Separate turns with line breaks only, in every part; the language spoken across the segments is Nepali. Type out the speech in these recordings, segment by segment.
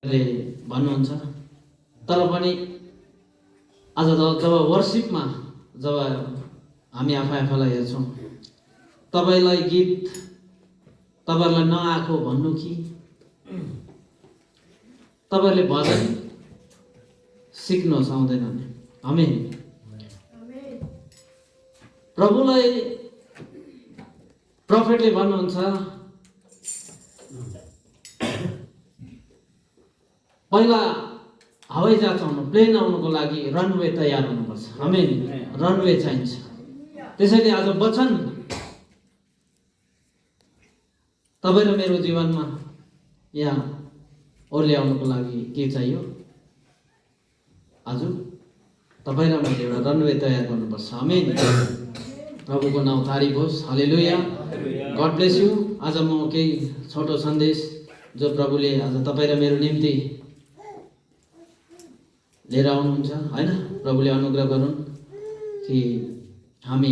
भन्नुहुन्छ। तर पनि आज जब वर्शिपमा जब हामी आफैलाई हेर्छौँ, तपाईलाई गीत तपाईलाई नआएको भन्नु कि तपाईले भजन सिक्नुहोस् आउँदैन भने। आमेन। प्रभुलाई प्रोफेटले भन्नुहुन्छ पहिला हवाई जहाज आउनु, प्लेन आउनुको लागि रनवे तयार हुनुपर्छ। आमेन। रनवे चाहिन्छ। त्यसैले आज वचन तपाईँ र मेरो जीवनमा यहाँ ओर्ल्याउनुको लागि के चाहियो? आज तपाईँ र मैले एउटा रनवे तयार गर्नुपर्छ। आमेन। प्रभुको नाउँ तारिफ होस्। हालेलुया। God bless you. आज म केही छोटो सन्देश जो प्रभुले आज तपाईँ र मेरो निम्ति लिएर आउनुहुन्छ, हैन? प्रभुले अनुग्रह गरून् कि हामी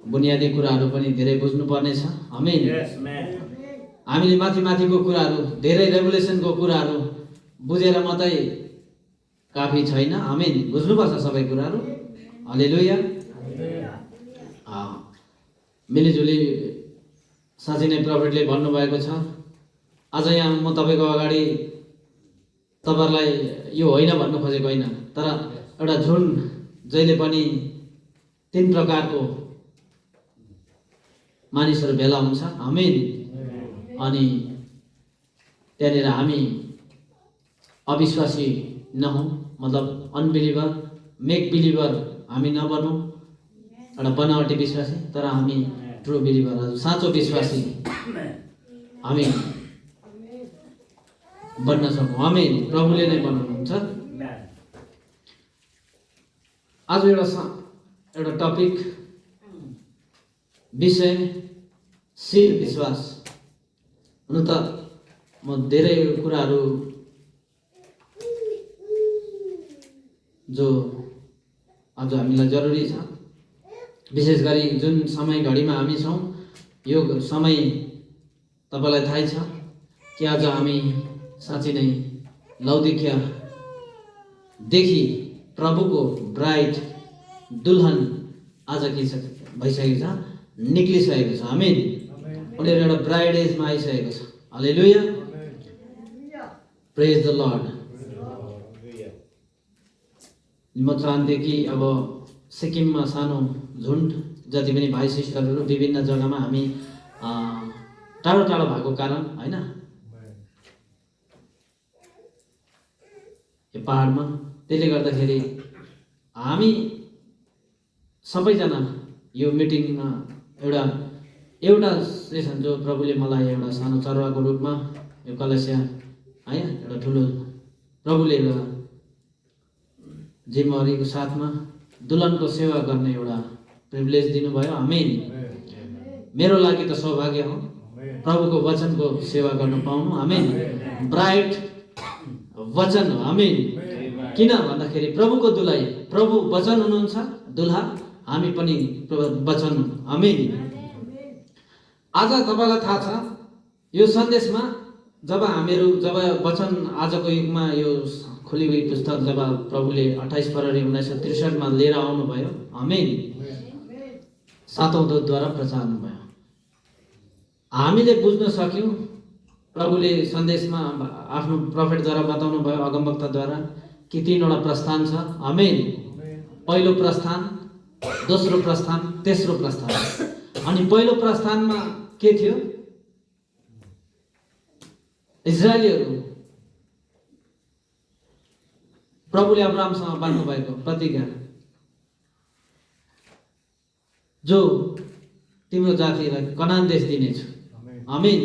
बुनियादी कुराहरू पनि धेरै बुझ्नुपर्ने छ। आमेन। हामीले माथिको कुराहरू, धेरै रेभुलेसनको कुराहरू बुझेर मात्रै काफी छैन। आमेन। बुझ्नुपर्छ सबै कुराहरू। हालेलुया। मिलिजुली साँच्चै नै प्रभुले भन्नुभएको छ। आज यहाँ म तपाईँको अगाडि तपाईहरुलाई यो होइन भन्नु खोजेको होइन, तर एउटा झुन्ड जहिले पनि तीन प्रकारको मानिसहरू भेला हुन्छ। आमेन। अनि त्यहाँनिर हामी अविश्वासी नहौँ, मतलब अनबिलिभर, मेक बिलिभर हामी नबनौँ, एउटा बनावटी विश्वासी, तर हामी ट्रु बिलिभर, साँचो विश्वासी हामी बन्न सकौँ। आमेन। प्रभुले नै बनाउनुहुन्छ। आज एउटा टपिक, विषय शिर विश्वास। हुन त म धेरै कुराहरू जो आज हामीलाई जरुरी छ, विशेष गरी जुन समय घडीमा हामी छौँ, यो समय तपाईलाई थाहै छ कि आज हामी साँच्चै नै लौदिकिया देखि प्रभुको ब्राइड दुल्हन आज के छ भइसकेको छ, निक्लिसकेको छ। आमेन। उनीहरू एउटा ब्राइड एजमा आइसकेको छ। हालेलुया। प्रेज द लर्ड। म चाहन्थेँ कि अब सिक्किममा सानो झुन्ड जति पनि भाइ सिस्टरहरू विभिन्न जग्गामा हामी टाढो टाढो भएको कारण, होइन, यो पहाडमा, त्यसले गर्दाखेरि हामी सबैजना यो मिटिङमा एउटा सेसन जो प्रभुले मलाई एउटा सानो चरुवाको रूपमा यो कलसिया, है, एउटा ठुलो प्रभुले एउटा जिम्मेवारीको साथमा दुल्हनको सेवा गर्ने एउटा प्रिभिलेज दिनुभयो। आमेन। मेरो लागि त सौभाग्य हो प्रभुको वचनको सेवा गर्न पाउनु। आमेन। ब्राइड वचन हो। आमेन। किन भन्दाखेरि प्रभुको दुलाइ, प्रभु वचन हुनुहुन्छ, दुल्हा हामी पनि वचन। आमेन। आज तपाईलाई थाहा छ यो सन्देशमा जब वचन आजको युगमा यो खुली हुई पुस्तक जब प्रभुले 28 फरवरी 1963 लिएर आउनुभयो, आमेन, 7औं दूतद्वारा प्रचार भयो। हामीले बुझ्न सक्यौं प्रभुले सन्देशमा आफ्नो प्रोफेटद्वारा बताउनु भयो, अगमवक्ताद्वारा, कि 3वटा प्रस्थान छ। आमेन। पहिलो प्रस्थान, दोस्रो प्रस्थान, तेस्रो प्रस्थान। अनि पहिलो प्रस्थानमा के थियो? इजरायलीहरू प्रभुले अब्राहमसँग बाँध्नु भएको प्रतिज्ञा, जो तिम्रो जातिलाई कनान देश दिनेछु। आमेन।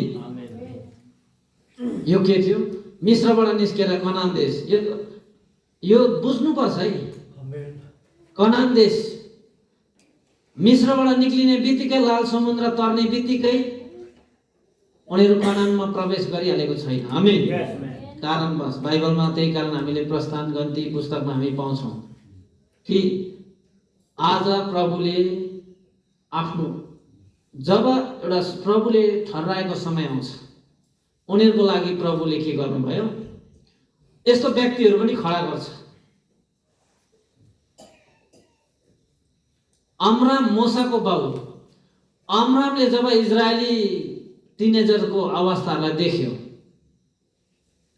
यो के थियो? मिस्रबाट निस्केर कनान देश, यो बुझ्नुपर्छ है। कनान देश मिस्रबाट निक्लिने बित्तिकै, लाल समुद्र तर्ने बित्तिकै उनीहरू कनानमा प्रवेश गरिहालेको छैन। आमेन। कारणवश बाइबलमा त्यही कारण हामीले प्रस्थान गन्ती पुस्तकमा हामी पाउँछौँ कि आज प्रभुले आफ्नो, जब एउटा प्रभुले ठहराएको समय आउँछ, उनीहरूको लागि प्रभुले के गर्नुभयो, यस्तो व्यक्तिहरू पनि खडा गर्छ। अमराम मोसाको बाउ। अमरामले जब इजरायली टिनेजरको अवस्थालाई देख्यो,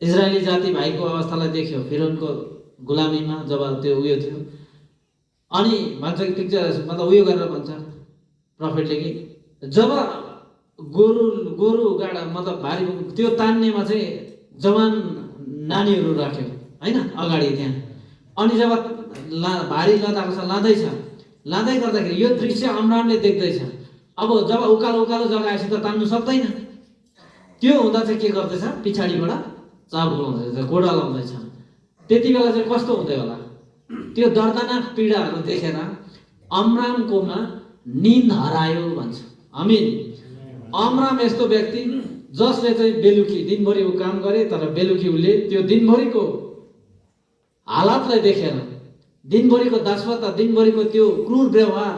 इजरायली जाति भाइको अवस्थालाई देख्यो, फिरौनको गुलामीमा जब त्यो उयो थियो, अनि भन्छ कि ठिक छ, मतलब उयो गरेर भन्छ प्रफेटले कि जब गोरु गाडा मतलब भारी त्यो तान्नेमा चाहिँ जवान नानीहरू राख्यो हैन अगाडि त्यहाँ, अनि जब भारी लदाएको छ, लाँदै गर्दाखेरि यो दृश्य अमरामले देख्दैछ। अब जब उकालो जग्गा आएपछि त तान्नु सक्दैन, त्यो हुँदा चाहिँ के गर्दैछ, पछाडिबाट चाबुक लाउँदैछ, गोडा लाउँदैछ। त्यति बेला चाहिँ कस्तो हुँदै होला, त्यो दर्दनाक पीडाहरू देखेर अमरामकोमा निन्द हरायो भन्छ। आमीन। अमराम यस्तो व्यक्ति जसले चाहिँ बेलुकी दिनभरि ऊ काम गरे, तर बेलुकी उसले त्यो दिनभरिको हालतलाई देखेर, दिनभरिको दासवता, दिनभरिको त्यो क्रूर व्यवहार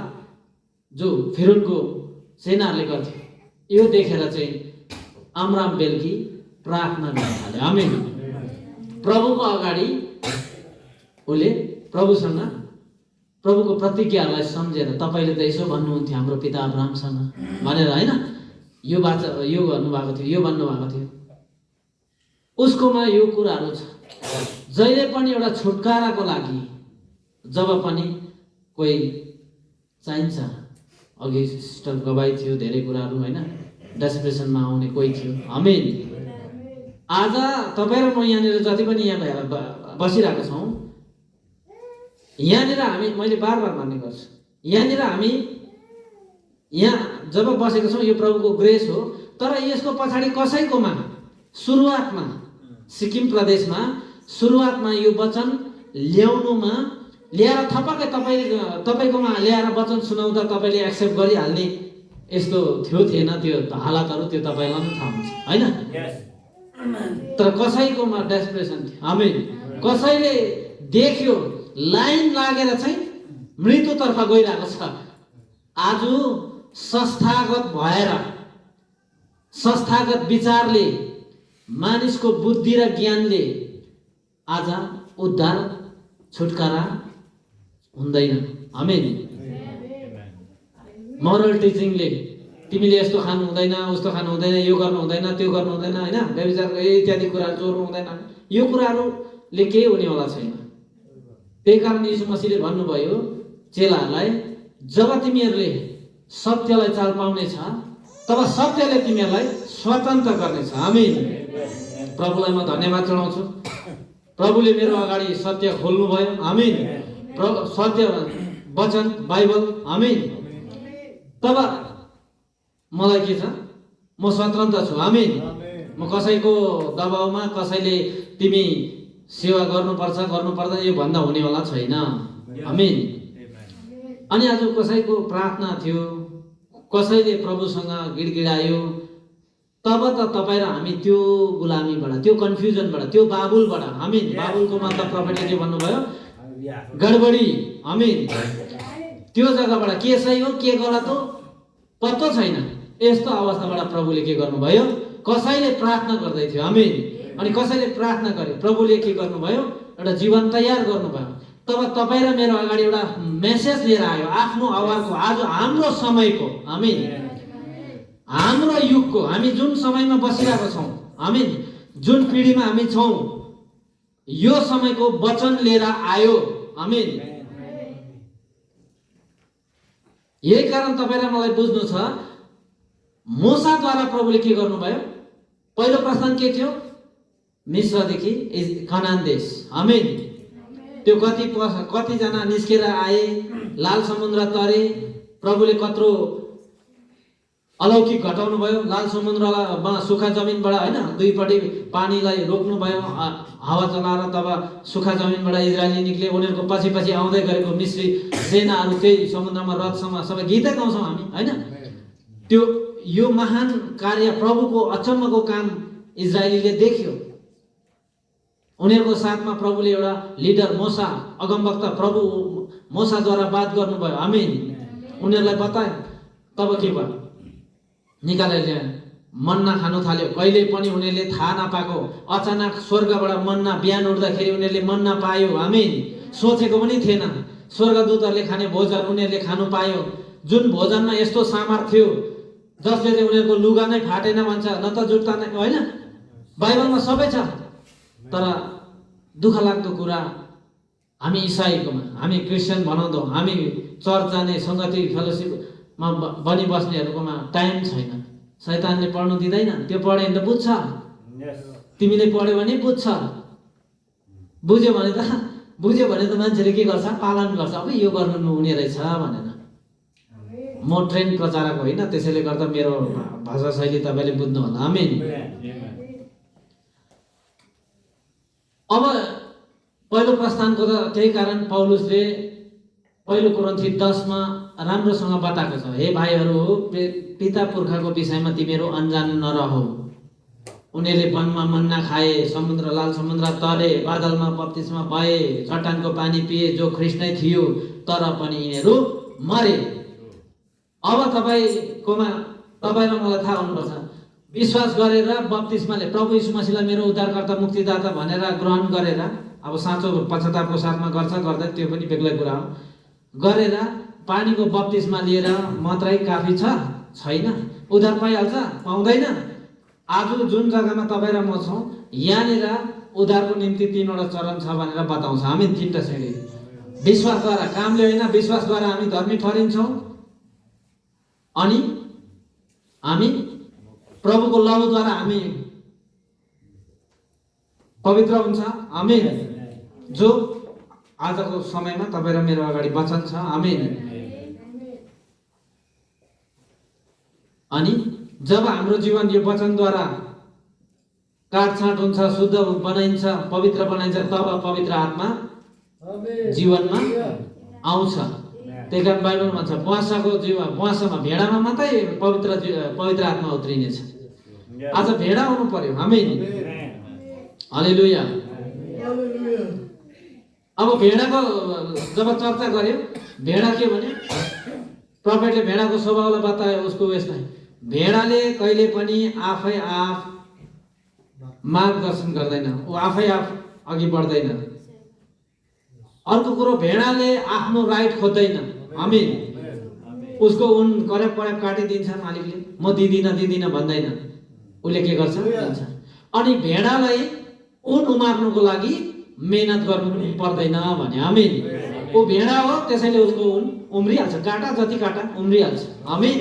जो फिरौनको सेनाहरूले गर्थ्यो, यो देखेर चाहिँ अमराम बेलुकी प्रार्थना गर्न थाल्यो। आमीन। प्रभुको अगाडि उसले प्रभुसँग प्रभुको प्रतिज्ञाहरूलाई सम्झेर, तपाईँले त यसो भन्नुहुन्थ्यो हाम्रो पिता अब्राहमसँग भनेर हैन, यो गर्नुभएको थियो, यो भन्नुभएको थियो। उसकोमा यो कुराहरू छ। जहिले पनि एउटा छुटकाराको लागि जब पनि कोही चाहिन्छ, अघि सिस्टर गवाई थियो, धेरै कुराहरू हैन, डेस्परेसनमा आउने कोही थियो। आमीन। आज तपाईँ र म यहाँनिर जति पनि यहाँ बसिरहेको छौँ, यहाँनिर हामी, मैले बार भन्ने गर्छु, यहाँनिर हामी यहाँ जब बसेको छौँ यो प्रभुको ग्रेस हो, तर यसको पछाडि कसैकोमा सुरुवातमा सिक्किम प्रदेशमा सुरुवातमा यो वचन ल्याउनुमा ल्याएर थपक्कै तपाईँकोमा ल्याएर वचन सुनाउँदा तपाईँले एक्सेप्ट गरिहाल्ने यस्तो थिएन, त्यो हालतहरू त्यो तपाईँलाई पनि थाहा हुन्छ हैन। तर कसैकोमा डेस्परेसन थियो। आमीन। कसैले देख्यो लाइन लागेर चाहिँ मृत्युतर्फ गइरहेको छ। आज संस्थागत भएर, संस्थागत विचारले, मानिसको बुद्धि र ज्ञानले आज उद्धार छुटकारा हुँदैन। आमीन। मोरल टिचिङले तिमीले यस्तो खानु हुँदैन, उस्तो खानु हुँदैन, यो गर्नु हुँदैन, त्यो गर्नु हुँदैन हैन, व्यभिचार इत्यादि कुराहरू चोर्नु हुँदैन, यो कुराहरूले केही हुनेवाला छैन। त्यही कारण यीशु मसीहले भन्नुभयो चेलाहरूलाई, जब तिमीहरूले सत्यलाई चाल पाउनेछ तब सत्यले तिमीहरूलाई स्वतन्त्र गर्नेछ। आमीन। प्रभुलाई म धन्यवाद चढाउँछु। प्रभुले मेरो अगाडि सत्य खोल्नुभयो। आमीन। सत्य वचन बाइबल। आमीन। तब मलाई के छ, म स्वतन्त्र छु। आमीन। म कसैको दबाउमा, कसैले तिमी सेवा गर्नुपर्छ गर्नु पर्दैन यो भन्दा हुनेवाला छैन। आमीन। अनि आज कसैको प्रार्थना थियो, कसैले प्रभुसँग गिडगिडायो, तब त तपाईँ र हामी त्यो गुलामीबाट, त्यो कन्फ्युजनबाट, त्यो बाबुलबाट, आमीन, बाबुलको मतलब प्रफेटले के भन्नुभयो, गडबडी। आमीन। त्यो जग्गाबाट के सही हो के गलत हो पत्तो छैन, यस्तो अवस्थाबाट प्रभुले के गर्नुभयो, कसैले प्रार्थना गर्दै थियो। आमीन। अनि कसैले प्रार्थना गरे, प्रभुले के गर्नुभयो, एउटा जीवन तयार गर्नुभयो। तब तपाईँ र मेरो अगाडि एउटा मेसेज लिएर आयो आफ्नो आवाजको। आज हाम्रो समयको, आमीन, हाम्रो युगको, हामी जुन समयमा बसिरहेको छौँ, आमीन, जुन पिँढीमा हामी छौँ, यो समयको वचन लिएर आयो। आमीन। यही कारण तपाईँ र मलाई बुझ्नु छ, मोसाद्वारा प्रभुले के गर्नुभयो। पहिलो प्रस्थान के थियो, मिस्रदेखि कनान देश। आमीन। त्यो कतिजना निस्केर आए, लाल समुद्र तरे, प्रभुले कत्रो अलौकिक घटाउनु भयो। लाल समुद्रमा सुखा जमिनबाट हैन, दुईपट्टि पानीलाई रोक्नु भयो हावा चलाएर, तब सुखा जमिनबाट इजरायली निक्ले, उनीहरूको पछि पछि आउँदै गरेको मिस्री सेनाहरू त्यही समुद्रमा रथसँग सबै गीतै गाउँछौँ हामी हैन। त्यो यो महान कार्य, प्रभुको अचम्मको काम इजरायलीले देख्यो। उनीहरूको साथमा प्रभुले एउटा लिडर मोसा, अगमवक्ता, प्रभु मोसाद्वारा बात गर्नुभयो। आमीन। उनीहरूलाई बताए, तब के भयो, निकालेर ल्याए मन्ना खानु थाल्यो। कहिले पनि उनीहरूले थाहा नपाएको अचानक स्वर्गबाट मन्ना बिहान उठ्दाखेरि उनीहरूले मन्ना पायो। आमेन। सोचेको पनि थिएन। स्वर्गदूतहरूले खाने भोजन उनीहरूले खानु पायो, जुन भोजनमा यस्तो सामर्थ्य थियो जसले चाहिँ उनीहरूको लुगा नै फाटेन भन्छ, न त जुत्ता नै, होइन? बाइबलमा सबै छ। तर दुःख लाग्दो कुरा, हामी इसाईकोमा, हामी क्रिस्चियन भनौँ, हामी चर्च जाने सङ्गति फेलोसिपमा बनिबस्नेहरूकोमा टाइम छैन। शैतानले पढ्नु दिँदैन। त्यो पढ्यो भने त बुझ्छ, तिमीले पढ्यो भने बुझ्छ, बुझ्यो भने त मान्छेले के गर्छ? पालन गर्छ। अब यो गर्नु नहुने रहेछ भनेर। म ट्रेन प्रचारक होइन, त्यसैले गर्दा मेरो भाषा शैली तपाईँले बुझ्नु होला। आमेन। अब पहिलो प्रस्थानको त त्यही कारण पौलुसले पहिलो कोरिन्थी 10 राम्रोसँग बताएको छ। हे भाइहरू, पिता पुर्खाको विषयमा तिमीहरू अनजान नरहौ। उनीहरूले वनमा मन्ना खाए, लाल समुद्र तरे, बादलमा बप्तिस्मा भए, चट्टानको पानी पिए, जो ख्रिस्ट नै थियो, तर पनि यिनीहरू मरे। अब तपाईँलाई मलाई थाहा हुनुपर्छ, विश्वास गरेर बप्तिस्माले प्रभु यीशु मसीहलाई मेरो उद्धारकर्ता मुक्तिदाता भनेर ग्रहण गरेर, अब साँचो पश्चातापको साथमा गर्छ गर्दै त्यो पनि बेग्लै कुरा हो, गरेर पानीको बप्तिस्मा लिएर मात्रै काफी छैन? उद्धार पाइहाल्छ? पाउँदैन। आज जुन जग्गामा तपाईँ र म छौँ, यहाँनिर उद्धारको निम्ति 3वटा चरण छ भनेर बताउँछ। हामी 3टा श्रेणी, विश्वासद्वारा, कामले होइन, विश्वासद्वारा हामी धर्मी ठहरिन्छौँ, अनि हामी प्रभुको लहुद्वारा हामी पवित्र हुन्छ। आमेन। जो आजको समयमा तपाईँ र मेरो अगाडि वचन छ। आमेन। अनि जब हाम्रो जीवन यो वचनद्वारा काटछाँट हुन्छ, शुद्ध बनाइन्छ, पवित्र बनाइन्छ, तब पवित्र आत्मा जीवनमा आउँछ। त्यही कारण बाइबलमा भन्छ बुवासामा भेडामा मात्रै पवित्र आत्मा उत्रिनेछ। आज भेडा आउनु पर्यो। आमेन। हालेलुया। अब भेडाको जब चर्चा गर्यो, भेडा के भने प्रफेटले भेडाको स्वभावलाई बतायो, उसको उयसलाई। भेडाले कहिले पनि आफै आफ मार्गदर्शन गर्दैन, ऊ आफै आफ अघि बढ्दैन। अर्को कुरो, भेडाले आफ्नो राइट खोज्दैन। आमेन। उसको उन करेप काटिदिन्छ मालिकले, म दिदिनँ भन्दैन, उसले के गर्छ? दिन्छ। अनि भेडालाई उन उमार्नुको लागि मेहनत गर्नु पर्दैन भने। आमेन। ऊ भेडा हो, त्यसैले उसको उन उम्रिहाल्छ, काटा जति काटा उम्रिहाल्छ। आमेन।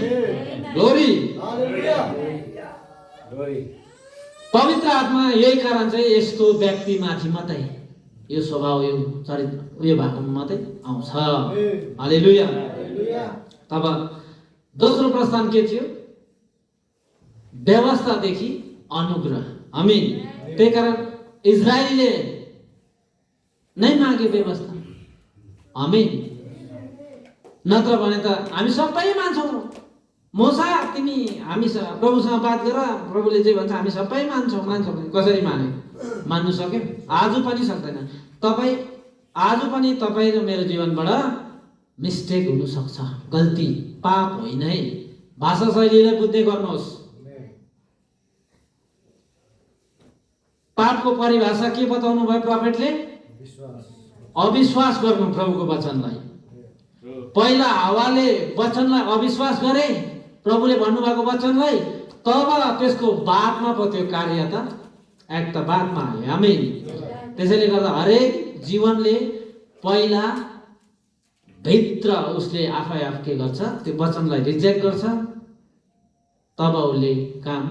ग्लोरी। पवित्र आत्मा यही कारण चाहिँ यस्तो व्यक्ति माथि मात्रै यो स्वभाव, यो चरित्र उयो भएको मात्रै आउँछ। हालेलुया। तब दोस्रो प्रस्थान के थियो? व्यवस्थादेखि अनुग्रह। आमेन। त्यही कारण इजरायलीले नै मागे व्यवस्था। आमेन। नत्र भने त हामी सबै मान्छौँ। मोसा, तिमी प्रभुसँग बात गर, प्रभुले चाहिँ भन्छ हामी सबै मान्छौँ। कसरी मान्नु सक्यो? आज पनि सक्दैन। आज पनि तपाईँ र मेरो जीवनबाट मिस्टेक हुन सक्छ, गल्ती, पाप होइन है। भाषा शैलीलाई बुझ्दै गर्नुहोस्। पापको परिभाषा के बताउनु भयो प्रफेटले? अविश्वास गर्नु प्रभुको वचनलाई। पहिला हावाले वचनलाई अविश्वास गरे, प्रभुले भन्नुभएको वचनलाई, तब त्यसको बादमा पो त्यो कार्य त एक्ट बादमा आयो। आमेन। त्यसैले गर्दा हरेक जीवनले पहिला भित्र उसले आफै आफ के गर्छ? त्यो वचनलाई रिजेक्ट गर्छ, तब उसले काम,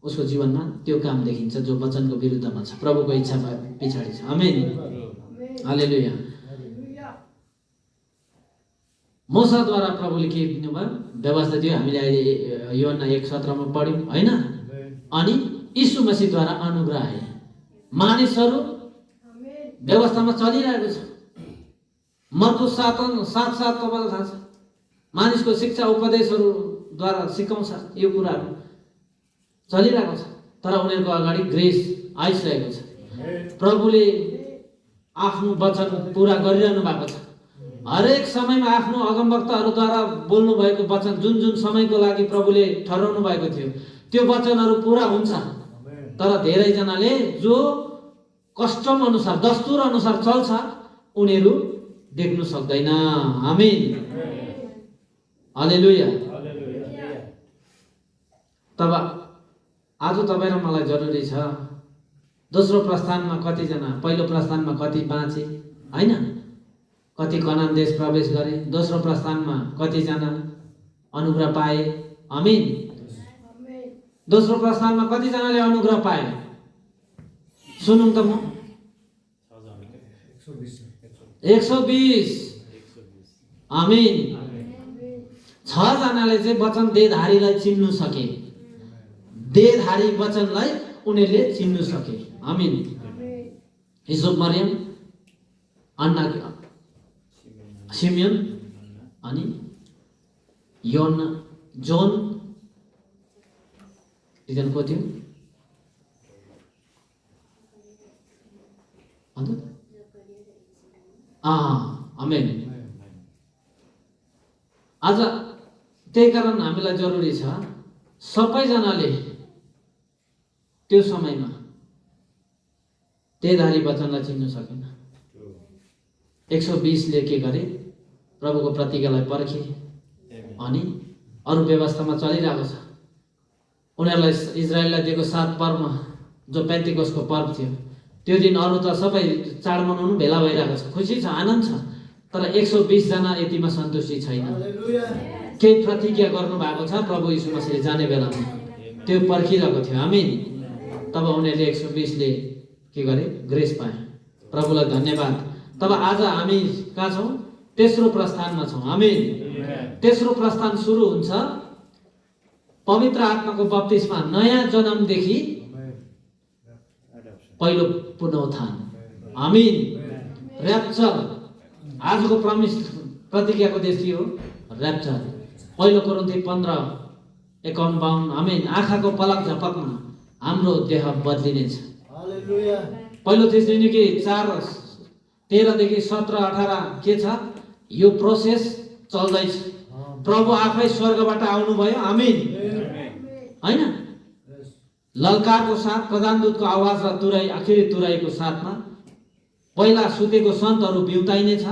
उसको जीवनमा त्यो काम देखिन्छ जो वचनको विरुद्धमा छ, प्रभुको इच्छा पछाडि छ। आमेन। हालेलुया। मोसाद्वारा प्रभुले के दिनुभयो? व्यवस्था दियो। हामीले अहिले यूहन्ना 1:17 पढ्यौँ, होइन? अनि यीशु मसीहद्वारा अनुग्रह आए। मानिसहरू व्यवस्थामा चलिरहेको छ। मर्कुस 7:7 तपाईँलाई थाहा छ। मानिसको शिक्षा उपदेशहरूद्वारा सिकाउँछ, यो कुराहरू चलिरहेको छ। तर उनीहरूको अगाडि ग्रेस आइसकेको छ। प्रभुले आफ्नो वचन पुरा गरिरहनु भएको छ। हरेक समयमा आफ्नो अगमवक्ताहरूद्वारा बोल्नु भएको वचन, जुन जुन समयको लागि प्रभुले ठहराउनु भएको थियो, त्यो वचनहरू पुरा हुन्छ। तर धेरैजनाले जो कस्टम अनुसार दस्तुर अनुसार चल्छ उनीहरू देख्नु सक्दैन। आमेन, हालेलुया। तब आज तपाईँ र मलाई जरुरी छ, दोस्रो प्रस्थानमा कतिजना, पहिलो प्रस्थानमा कति बाँचे होइन, कति कनान देश प्रवेश गरे, दोस्रो प्रस्थानमा कतिजना अनुग्रह पाए। आमेन। दोस्रो प्रस्थानमा कतिजनाले अनुग्रह पाए सुनौँ त म। 120। आमेन। 6 जनाले चाहिँ वचन देहधारीलाई चिन्नु सके, देहधारी वचनलाई उनीहरूले चिन्नु सके। आमेन। युसुफ, मरियम, अन्ना, सिमियोन अनि योना, जोन, तिनजना को थियो? आमेन। आज त्यही कारण हामीलाई जरुरी छ सबैजनाले त्यो समयमा देहधारी वचनलाई चिन्न सकेन। 120 ले के गरे? प्रभुको प्रतिज्ञालाई पर्खे अनि अरू व्यवस्थामा चलिरहेको छ। उनीहरूलाई इजरायललाई दिएको 7 पर्व जो पेन्टिकोसको पर्व थियो, त्यो दिन अरू त सबै चाड मनाउनु भेला भइरहेको छ, खुसी छ, आनन्द छ। तर 120 जना यतिमा सन्तुष्टि छैन। केही प्रतिज्ञा गर्नु भएको छ प्रभु यीशु मसीहले जाने बेलामा, त्यो पर्खिरहेको थियो। आमेन। तब उनीहरूले 120 ले के गरे? ग्रेस पाए। प्रभुलाई धन्यवाद। तब आज हामी कहाँ छौँ? तेस्रो प्रस्थानमा छौँ। आमेन। तेस्रो प्रस्थान सुरु हुन्छ पवित्र आत्माको बप्तिस्मा, नयाँ जन्मदेखि पहिलो पुनरुत्थान। आमेन। र्याप्चर, आजको प्रतिज्ञाको देश के हो? र्याप्चर। पहिलो कोरिन्थी 15:51। आमेन। आँखाको पलक झपकमा हाम्रो देह बदलिनेछ। पहिलो थेसलोनिके 4:13 - 17-18 के छ? यो प्रोसेस चल्दैछ। प्रभु आफै स्वर्गबाट आउनुभयो। आमेन, होइन? ललकारको साथ, प्रधानदूतको आवाज र तुराई, आखिरी तुराईको साथमा पहिला सुतेको सन्तहरू बिउताइनेछ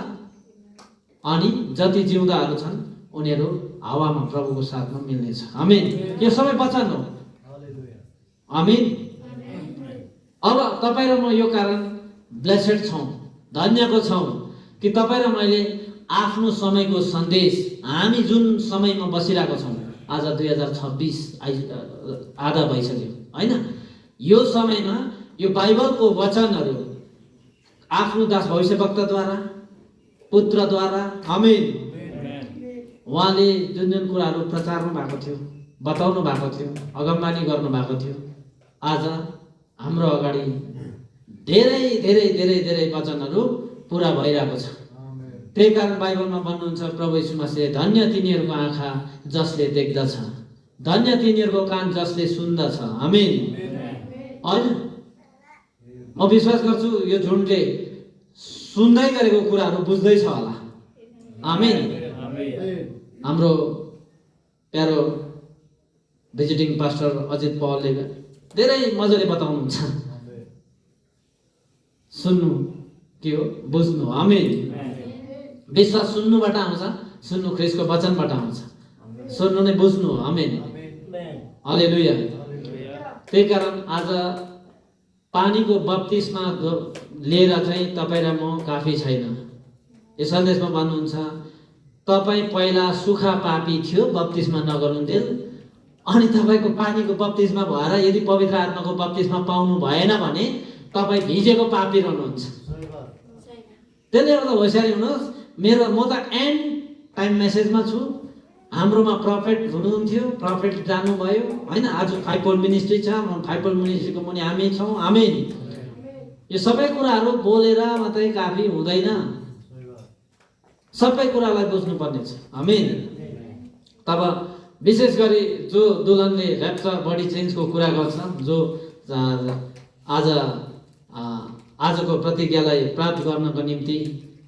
अनि जति जिउँदाहरू छन् उनीहरू हावामा प्रभुको साथमा मिल्नेछ। आमेन। यो सबै वचन हो। आमेन। अब तपाईँ र म यो कारण ब्लेसेड छौँ, धन्यको छौँ कि तपाईँ र मैले आफ्नो समयको सन्देश, हामी जुन समयमा बसिरहेको छौँ, आज 2026 आधा भइसक्यो होइन, यो समयमा यो बाइबलको वचनहरू आफ्नो दास भविष्यवक्ताद्वारा, पुत्रद्वारा, आमेन, उहाँले जुन जुन कुराहरू प्रचार्नु भएको थियो, बताउनु भएको थियो, अगमबानी गर्नु भएको थियो, आज हाम्रो अगाडि धेरै धेरै धेरै धेरै वचनहरू पुरा भइरहेको छ। त्यही कारण बाइबलमा भन्नुहुन्छ प्रभु यीशु मसीहले, धन्य तिनीहरूको आँखा जसले देख्दछ, धन्य तिनीहरूको कान जसले सुन्दछ। आमेन। होइन, म विश्वास गर्छु यो झुन्डले सुन्दै गरेको कुराहरू बुझ्दैछ होला। आमेन। हाम्रो प्यारो भिजिटिङ पास्टर अजित पहलले धेरै मजाले बताउनुहुन्छ। सुन्नु के हो? बुझ्नु। आमेन। विश्वास सुन्नुबाट आउँछ, सुन्नु ख्रीष्टको वचनबाट आउँछ, सुन्नु नै बुझ्नु। आमेन, हालेलुया। त्यही कारण आज पानीको बप्तिस्मा लिएर चाहिँ तपाईँ र म काफी छैन। यो सन्देशमा भन्नुहुन्छ तपाईँ पहिला सुखा पापी थियो, बप्तिस्मा नगर्नुहुन्थ्यो, अनि तपाईँको पानीको बप्तिस्मा भएर यदि पवित्र आत्माको बप्तिस्मा पाउनु भएन भने तपाईँ भिजेको पापी रहनुहुन्छ। त्यसले गर्दा होसियारी हुनुहोस्। म त एन्ड टाइम मेसेजमा छु। हाम्रोमा प्रफेट हुनुहुन्थ्यो, प्रफेट जानुभयो होइन। आज 5 पोल मिनिस्ट्री छ, 5 पोल मिनिस्ट्रीको मुनि हामी छौँ। आमेन। यो सबै कुराहरू बोलेर मात्रै काफी हुँदैन, सबै कुरालाई बुझ्नुपर्ने छ। आमेन। तब विशेष गरी जो दुल्हनले र्याप्चर बडी चेन्जको कुरा गर्छ, जो आजको प्रतिज्ञालाई प्राप्त गर्नको निम्ति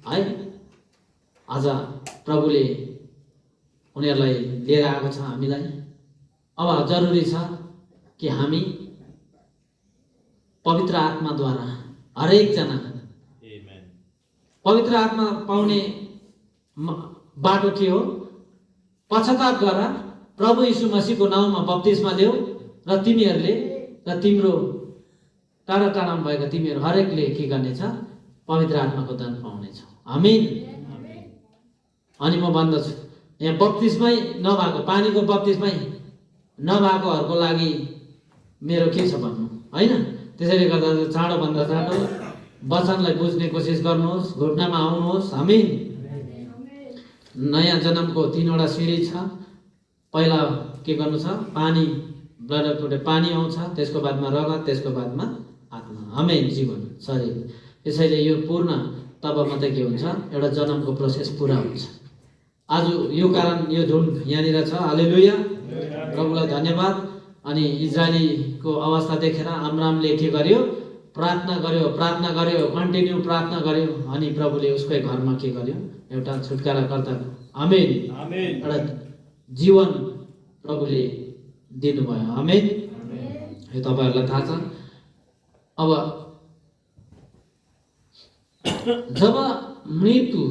है आज प्रभुले उनीहरूलाई लिएर आएको छ हामीलाई। अब जरुरी छ कि हामी पवित्र आत्माद्वारा हरेक जना पवित्र आत्मा पाउने बाटो के हो? पश्चाताप गर, प्रभु यीशु मसीहको नाउँमा बप्तिस्मा लिऊ र तिमीहरूले र तिम्रो टाढा टाढामा भएका तिमीहरू हरेकले के गर्नेछ? पवित्र आत्माको दान पाउनेछ। आमेन। अनि म भन्दछु यहाँ बप्तिस्मै नभएको, पानीको बप्तिस्मै नभएकोहरूको लागि मेरो के छ भन्नु, होइन? त्यसैले गर्दा चाँडोभन्दा चाँडो वचनलाई बुझ्ने कोसिस गर्नुहोस्, घुट्नामा आउनुहोस्। आमेन। नयाँ जन्मको 3वटा सिँढी छ। पहिला के गर्नु छ? पानी, ब्लडबाट पानी आउँछ, त्यसको बादमा रगत, त्यसको बादमा आत्मा, आमेन, जीवन, शरीर। त्यसैले यो पूर्ण तब मात्रै के हुन्छ? एउटा जन्मको प्रोसेस पुरा हुन्छ। आज यो कारण यो जुन यहाँनिर छ, हालेलुया, प्रभुलाई धन्यवाद। अनि इजरायलीको अवस्था देखेर अब्रामले के गर्यो? प्रार्थना गर्यो, कन्टिन्यू प्रार्थना गर्यो। अनि प्रभुले उसकै घरमा के गर्यो? एउटा छुटकाराकर्ता, आमेन, एउटा जीवन प्रभुले दिनुभयो। आमेन। यो तपाईँहरूलाई थाहा छ। अब जब मृत्यु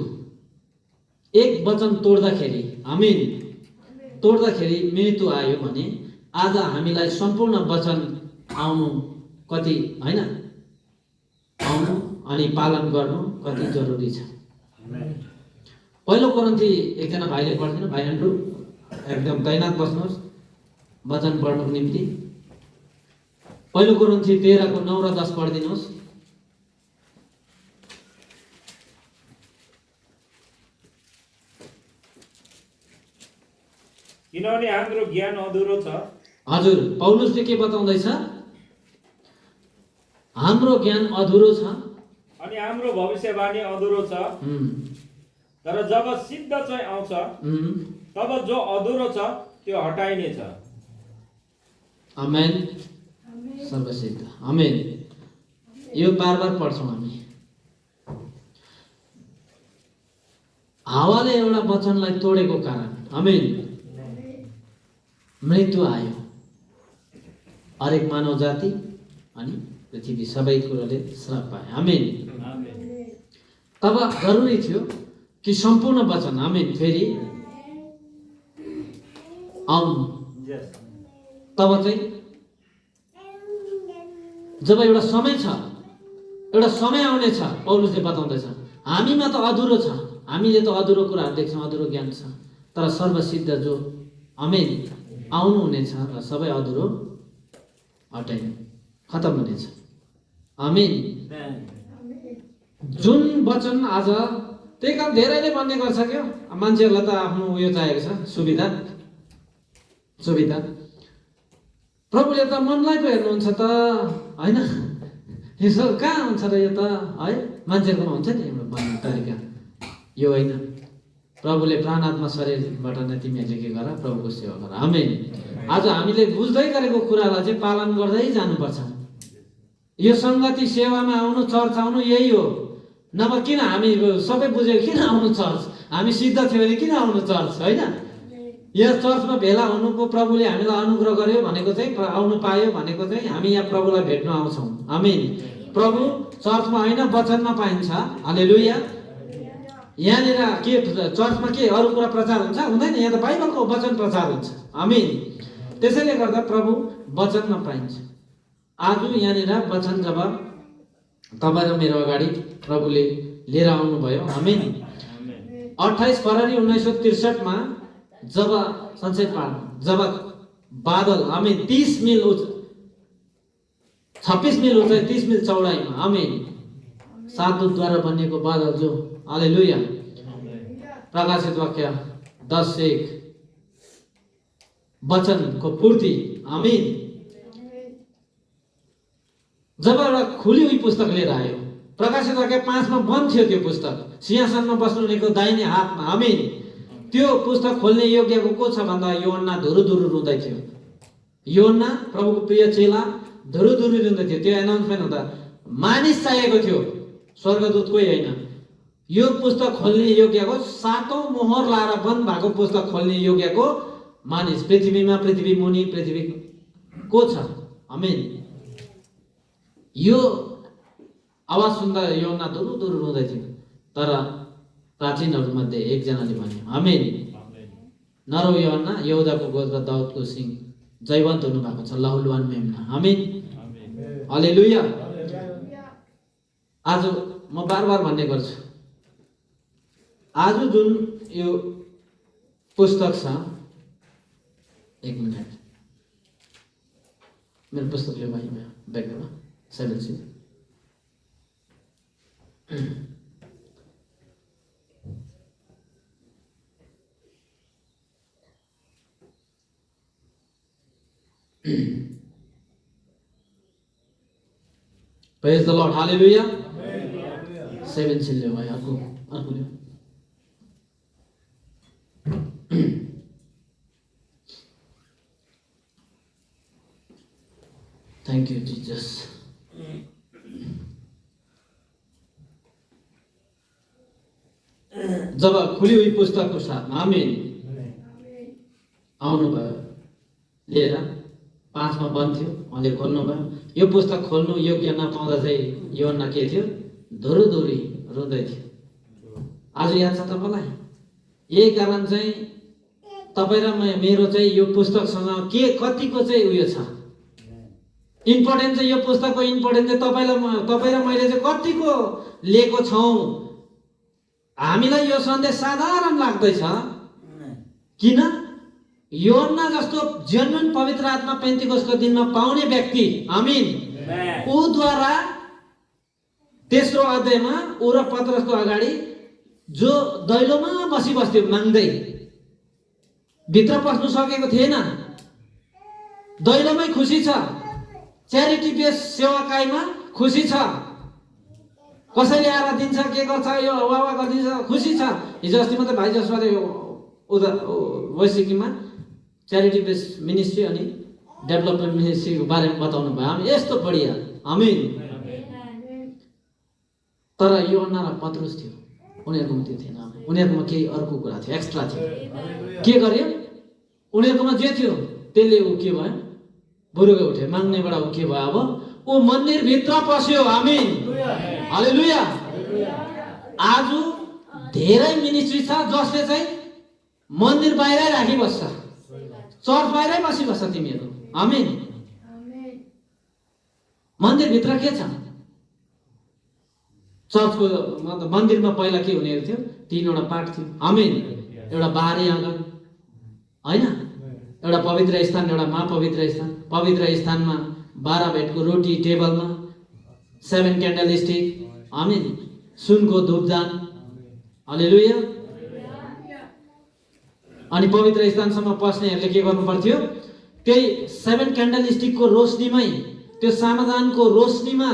एक वचन तोड्दाखेरि, आमेन, तोड्दाखेरि मृत्यु आयो भने आज हामीलाई सम्पूर्ण वचन आउनु कति, होइन, आउनु अनि पालन गर्नु कति जरुरी छ। पहिलो कोरिन्थी एकजना भाइले पढ्दिनु, भाइ एन्ड्रु, एकदम तैनात बस्नुहोस् वचन पढ्नुको निम्ति। पहिलो कोरिन्थी 13 को 9 र 10 पढिदिनुहोस्।
किनभने हाम्रो ज्ञान अधुरो छ।
हजुर, पौलुसले के बताउँदैछ? हाम्रो ज्ञान अधुरो छ
अनि हाम्रो भविष्यवाणी अधुरो छ। तर जब सिद्ध चाहिँ आउँछ तब जो अधुरो छ त्यो हटाइनेछ।
आमेन, सर्वसिद्ध, आमेन। यो बार बार पढ्छौँ हामी। हावाले एउटा वचनलाई तोडेको कारण, आमेन, मृत्यु आयो हरेक मानव जाति अनि पृथ्वी सबै कुरोले श्राप पाए। आमेन। तब जरुरी थियो कि सम्पूर्ण वचन, आमेन, फेरि आउनु। तब चाहिँ जब एउटा समय छ, एउटा समय आउने छ, पौलुसले बताउँदैछ हामीमा त अधुरो छ, हामीले त अधुरो कुराहरू देख्छौँ, अधुरो ज्ञान छ, तर सर्वसिद्ध जो, आमेन, आउनु हुनेछ र सबै अधुरो हटाइनु, खतम हुनेछ। आमेन। जुन वचन आज, त्यही कारण धेरैले भन्ने गर्छ क्या, मान्छेहरूलाई त आफ्नो उयो चाहिएको छ, सुविधा। प्रभुले त मनलाई पो हेर्नुहुन्छ त, होइन? यो सब कहाँ हुन्छ र यो त, है? मान्छेहरूकोमा हुन्छ नि एउटा भन्ने तरिका, यो होइन। प्रभुले प्राण आत्मा शरीरबाट नै तिमीहरूले के गर? प्रभुको सेवा गर। आमेन। आज हामीले बुझ्दै गरेको कुरालाई चाहिँ पालन गर्दै जानुपर्छ। यो सङ्गति सेवामा आउनु, चर्च आउनु यही हो। नभए किन हामी सबै बुझेको, किन आउनु चर्च? हामी सिद्ध थियो भने किन आउनु चर्च, होइन? यहाँ चर्चमा भेला हुनुको प्रभुले हामीलाई अनुग्रह गर्यो भनेको चाहिँ, आउनु पायो भनेको चाहिँ हामी यहाँ प्रभुलाई भेट्न आउँछौँ। आमेन। प्रभु चर्चमा होइन, वचनमा पाइन्छ। हालेलुया। यहाँनिर के चर्चमा के अरू कुरा प्रचार हुन्छ? हुँदैन। यहाँ त बाइबलको वचन प्रचार हुन्छ। आमेन। त्यसैले गर्दा प्रभु वचनमा पाइन्छ। आज यहाँनिर वचन जब तपाईँ र मेरो अगाडि प्रभुले लिएर आउनुभयो, आमेन, 28 फरवरी 1963 जब सन्चै पाहाड, जब बादल, आमेन, 30 मिल 26 मिल उचाइ, 30 मिल चौडाइमा, आमेन, 7 दूतद्वारा बनिएको बादल जो, हालेलुया, प्रकाशित वाक्य 10:1 वचनको पूर्ति, आमेन, जब एउटा खुली हुई पुस्तक लिएर आयो। प्रकाशित वाक्य 5 मा बन्द थियो त्यो पुस्तक, सिंहासनमा बस्नुहुनेको दाहिने हातमा, आमेन। त्यो पुस्तक खोल्ने योग्यको को छ भन्दा योहन्ना धुरुधुरु रुँदै थियो। योहन्ना प्रभुको प्रिय चेला धुरुधुरु रुँदै थियो। त्यो एनाउन्समेन्ट हुँदा मानिस चाहिएको थियो, स्वर्गदूत कोही होइन। यो पुस्तक खोल्ने योग्यको, 7औं मोहर लाएर बन्द भएको पुस्तक खोल्ने योग्यको मानिस, पृथ्वीमा, पृथ्वी मुनि, पृथ्वी को छ? आमेन। यो आवाज सुन्दा योहन्ना दुरु रुँदै थियो, तर प्राचीनहरूमध्ये एकजनाले भन्यो आमेन, नरौ योहन्ना, यहुदाको गोत्र दाउदको सिंह जयवन्त हुनु भएको छ, लहुलुहान मेम्ना। आमेन, हालेलुया। आज म बार भन्ने गर्छु, आज जुन यो पुस्तक छ, एक मिनट मेरो पुस्तक लियो भाइ ब्यागमा 7 seal. Praise the Lord, hallelujah. 7 seal लियो भाइ, अर्को लियो। Thank you, Jesus. जब खुल्यो यी पुस्तकको साथमा, आमेन, आउनुभयो लिएर 5 मा बन्द थियो, उहाँले खोल्नुभयो। यो पुस्तक खोल्नु योग्य नपाउँदा चाहिँ योहन्ना के थियो? धुरुधुरी रुँदै थियो। आज याद छ तपाईँलाई? यही कारण चाहिँ तपाईँ र मेरो चाहिँ यो पुस्तकसँग के कतिको चाहिँ उयो छ, इम्पोर्टेन्ट चाहिँ यो पुस्तकको इम्पोर्टेन्ट चाहिँ तपाईँ र मैले चाहिँ कतिको लिएको छौँ। हामीलाई यो सन्देश साधारण लाग्दैछ, किन? योहन्ना जस्तो जेन्युन पवित्र आत्मा पेन्टिकोस्टको दिनमा पाउने व्यक्ति, आमीन, ऊद्वारा तेस्रो अध्यायमा ऊ र पत्रसको अगाडि जो दैलोमा बसिबस्थ्यो माग्दै, भित्र पस्नु सकेको थिएन, दैलोमै खुसी छ, च्यारिटी बेस सेवाकाईमा खुसी छ, कसैले आएर दिन्छ, के गर्छ, यो वावा गरिदिन्छ, खुसी छ। हिजो अस्ति मात्रै भाइ जसवाले उता वैशिकीमा च्यारिटी बेस मिनिस्ट्री अनि डेभलपमेन्ट मिनिस्ट्रीको बारेमा बताउनु भयो। हामी यस्तो बढिया, आमीन। तर योहन्ना र पत्रुस थियो, उनीहरूकोमा त्यो थिएन। उनीहरूकोमा केही अर्को कुरा थियो, एक्स्ट्रा थियो। के गर्यो? उनीहरूकोमा जे थियो त्यसले ऊ के भयो? बुरुकै उठ्यो, माग्नेबाट ऊ के भयो? अब ऊ मन्दिरभित्र पस्यो, आमीन, हालेलुया। आज धेरै मिनिस्ट्री छ जसले चाहिँ मन्दिर बाहिरै राखिबस्छ, चर्च बाहिरै बसिबस्छ तिमीहरू, आमीन। मन्दिरभित्र के छ? चर्चको मतलब मन्दिरमा पहिला के हुने थियो? 3वटा पाठ थियो, आमीन। एउटा बाह्री आँगन, होइन, एउटा पवित्र स्थान, एउटा महापवित्र स्थान। पवित्र स्थानमा 12 भेटको रोटी टेबलमा, 7 क्यान्डल स्टिक, आमीन, सुनको धूपदान, हालेलुया। अनि पवित्र स्थानसम्म पस्नेहरूले के गर्नु पर्थ्यो? त्यही 7 क्यान्डल स्टिकको रोशनीमै, त्यो समाधानको रोशनीमा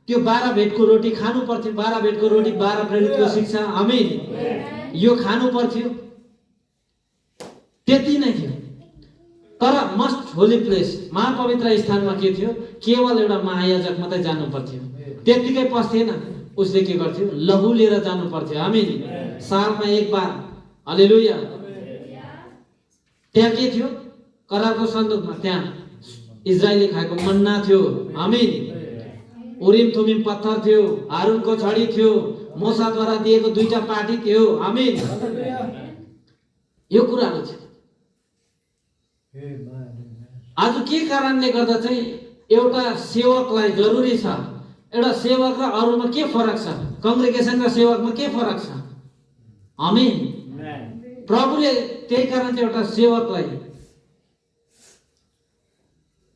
त्यो 12 भेटको रोटी खानु पर्थ्यो। 12 भेटको रोटी 12 प्रेरितको शिक्षा, आमीन, यो खानु पर्थ्यो। त्यति नै थियो। तर मस्ट होली प्लेस, महापवित्र स्थानमा के थियो? केवल एउटा महायाजक मात्रै जानु पर्थ्यो, त्यतिकै पस्थेन। उसले के गर्थ्यो? लहु लिएर जानु पर्थ्यो, आमीन, सालमा एक बार, हालेलुया। त्यहाँ के थियो? करारको सन्दुकमा त्यहाँ इजरायलले खाएको मन्ना थियो, आमीन, उरिम थुमिम पत्थर थियो, हारुनको छडी थियो, मोसाद्वारा दिएको 2टा पाटी थियो, आमीन, यो कुराहरू थियो। आज के कारणले गर्दा चाहिँ एउटा सेवकलाई जरुरी छ? एउटा सेवक र अरूमा के फरक छ? कङ्ग्रिगेसन र सेवकमा के फरक छ? आमीन। प्रभुले त्यही कारण चाहिँ एउटा सेवकलाई